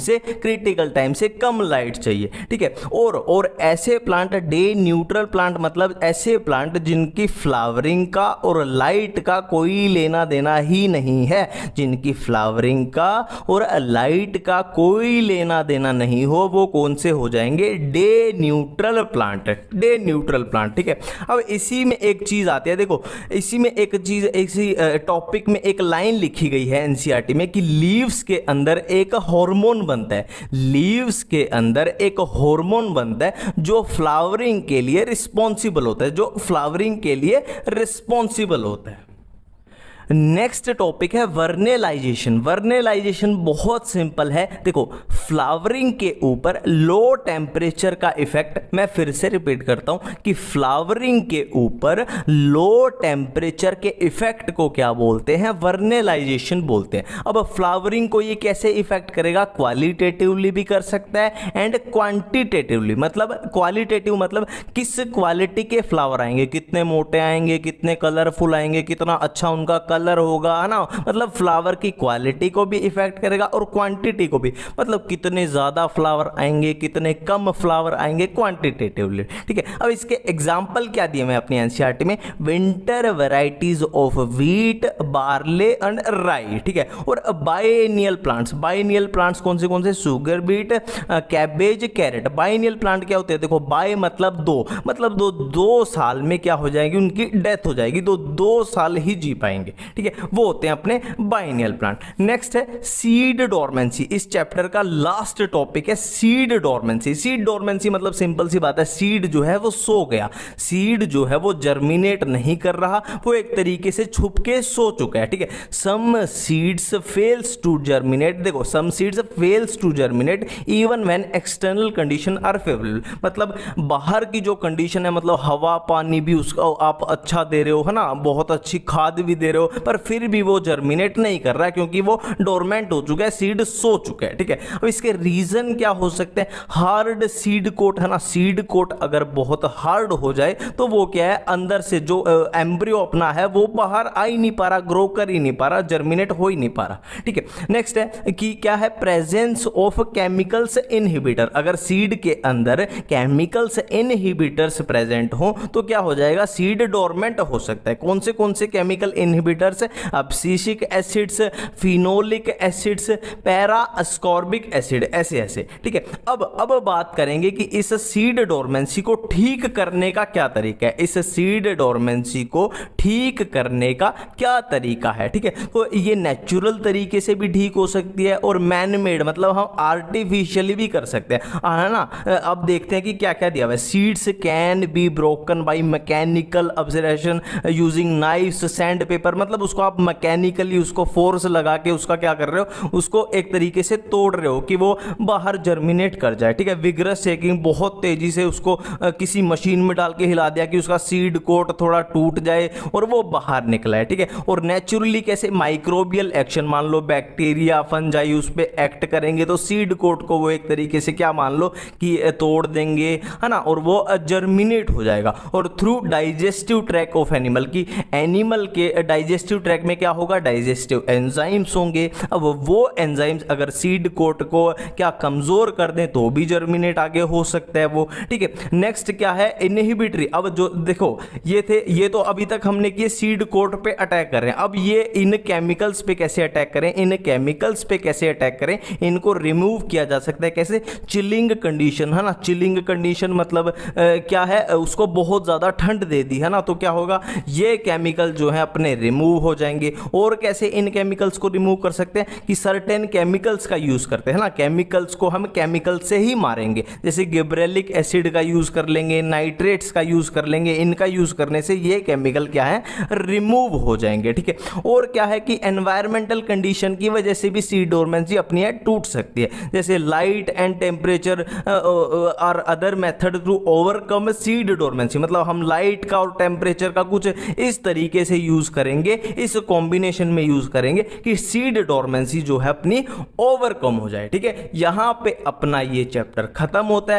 से कम लाइट चाहिए, ठीक है। और ऐसे प्लांट डे न्यूट्रल प्लांट मतलब ऐसे प्लांट जिनकी फ्लावरिंग का और लाइट का कोई लेना देना ही नहीं है, जिनकी फ्लावरिंग का और लाइट का कोई लेना देना नहीं हो, वो कौन से हो जाएंगे, डे न्यूट्रल प्लांट, ठीक है। अब इसी में एक चीज आती है, देखो इसी में एक चीज, इसी टॉपिक में एक लाइन लिखी गई है एनसीईआरटी में कि लीव्स के अंदर एक हार्मोन बनता है, जो फ्लावरिंग के लिए रिस्पॉन्सिबल होता है, नेक्स्ट टॉपिक है वर्नेलाइजेशन बहुत सिंपल है। देखो फ्लावरिंग के ऊपर लो टेम्परेचर का इफेक्ट, मैं फिर से रिपीट करता हूं कि फ्लावरिंग के ऊपर लो टेम्परेचर के इफेक्ट को क्या बोलते हैं, वर्नेलाइजेशन बोलते हैं। अब फ्लावरिंग को ये कैसे इफेक्ट करेगा, क्वालिटेटिवली भी कर सकता है एंड क्वांटिटेटिवली, मतलब क्वालिटेटिव मतलब किस क्वालिटी के फ्लावर आएंगे, कितने मोटे आएंगे, कितने कलरफुल आएंगे, कितना अच्छा उनका कलर होगा, है ना, मतलब फ्लावर की क्वालिटी को भी इफेक्ट करेगा और क्वांटिटी को भी, मतलब कितने ज्यादा फ्लावर आएंगे, कितने कम फ्लावर आएंगे, क्वांटिटेटिवली, ठीक है। अब इसके एग्जांपल क्या दिए मैं अपनी एनसीईआरटी में, winter varieties of wheat, barley and rye, ठीक है। और बायनियल प्लांट्स कौन से, sugar beet, cabbage, carrot. Biennial plant क्या होते हैं, देखो बाय मतलब दो साल में क्या हो जाएगी, उनकी डेथ हो जाएगी, तो 2 साल ही जी पाएंगे, ठीक है, वो होते हैं अपने बाइनियल प्लांट। नेक्स्ट है सीड डोरमेंसी, इस चैप्टर का लास्ट टॉपिक है सीड डोरमेंसी मतलब सिंपल सी बात है, सीड जो है वो सो गया, सीड जो है वो जर्मिनेट नहीं कर रहा, वो एक तरीके से छुप के सो चुका है, ठीक है। Some seeds fails to germinate, देखो some seeds fails to germinate even when external condition are favourable, मतलब बाहर की जो कंडीशन है, मतलब हवा पानी भी उसका आप अच्छा दे रहे हो, है ना, बहुत अच्छी खाद भी दे रहे हो, पर फिर भी वो जर्मिनेट नहीं कर रहा है क्योंकि वो डोरमेंट हो चुका है, सीड सो चुका है, ठीक है। अब इसके रीजन क्या हो सकते हैं, हार्ड सीड कोट, है ना, सीड कोट अगर बहुत हार्ड हो जाए तो वो क्या है, अंदर से जो एम्ब्रियो अपना है वो बाहर आ ही नहीं पा रहा, ग्रो कर ही नहीं पा रहा, जर्मिनेट हो ही नहीं पा रहा, ठीक है। नेक्स्ट है कि क्या है, प्रेजेंस ऑफ केमिकल्स इनहिबिटर, अगर सीड के अंदर केमिकल्स इनहिबिटर्स प्रेजेंट हो तो क्या हो जाएगा, सीड डोरमेंट हो सकता है। कौन से chemical inhibitors, abscisic acids, phenolic acids, para ascorbic acid, ऐसे, ठीक है। अब बात करेंगे कि इस सीड डोरमेंसी को ठीक करने का क्या तरीका है, ठीक है। तो ये नेचुरल तरीके से भी ठीक हो सकती है और मैन मेड मतलब हम आर्टिफिशियली भी कर सकते हैं, है ना। अब देखते हैं कि क्या क्या दिया हुआ है, seeds can be broken by mechanical observation using knifes, sand paper, मतलब मतलब उसको आप मैकेनिकली उसको फोर्स लगा के उसका क्या कर रहे हो, उसको एक तरीके से तोड़ रहे हो कि वो बाहर जर्मिनेट कर जाए, ठीक है। विग्रस शेकिंग, बहुत तेजी से उसको किसी मशीन में डाल के हिला दिया कि उसका सीड कोट थोड़ा टूट जाए और वो बाहर निकला है, ठीक है। और नेचुरली कैसे, माइक्रोबियल एक्शन, मान लो बैक्टीरिया फंजाई उस पर एक्ट करेंगे तो सीड कोट को वो एक तरीके से क्या मान लो कि तोड़ देंगे, है ना, और वो जर्मिनेट हो जाएगा। और through digestive track of animal, की एनिमल के डाइजेस्टिव ट्रैक में क्या होगा, डाइजेस्टिव एंजाइम्स होंगे। अब वो एंजाइम्स अगर सीड कोट को क्या कमजोर कर दें तो भी जर्मिनेट आगे हो सकता है वो, ठीक है। नेक्स्ट क्या है, इनहिबिटरी। अब जो देखो ये तो अभी तक हमने किए सीड कोट पे अटैक कर रहे हैं, अब ये इन केमिकल्स पे कैसे अटैक करें, इन केमिकल्स पे कैसे अटैक करें, इनको रिमूव किया जा सकता है कैसे, चिलिंग कंडीशन, है ना। चिलिंग कंडीशन मतलब क्या है, उसको बहुत ज्यादा ठंड दे दी, है ना, तो क्या होगा, ये केमिकल जो है अपने रिमूव हो जाएंगे। और कैसे इन केमिकल्स को रिमूव कर सकते हैं कि सर्टेन केमिकल्स का यूज करते हैं ना, केमिकल्स को हम केमिकल से ही मारेंगे, जैसे गिबरेलिक एसिड का यूज कर लेंगे, नाइट्रेट्स का यूज कर लेंगे, इनका यूज करने से ये केमिकल क्या है, रिमूव हो जाएंगे, ठीक है। और क्या है कि एनवायरमेंटल कंडीशन की वजह से भी सीड डोरमेंसी अपनी है टूट सकती है, जैसे लाइट एंड टेम्परेचर और other method to overcome seed dormancy, मतलब हम लाइट का और टेम्परेचर का कुछ इस तरीके से यूज करेंगे, इस कॉम्बिनेशन में यूज करेंगे कि सीड डोरमेंसी जो है अपनी ओवरकम हो जाए, ठीक है। यहां पे अपना ये चैप्टर खत्म होता है।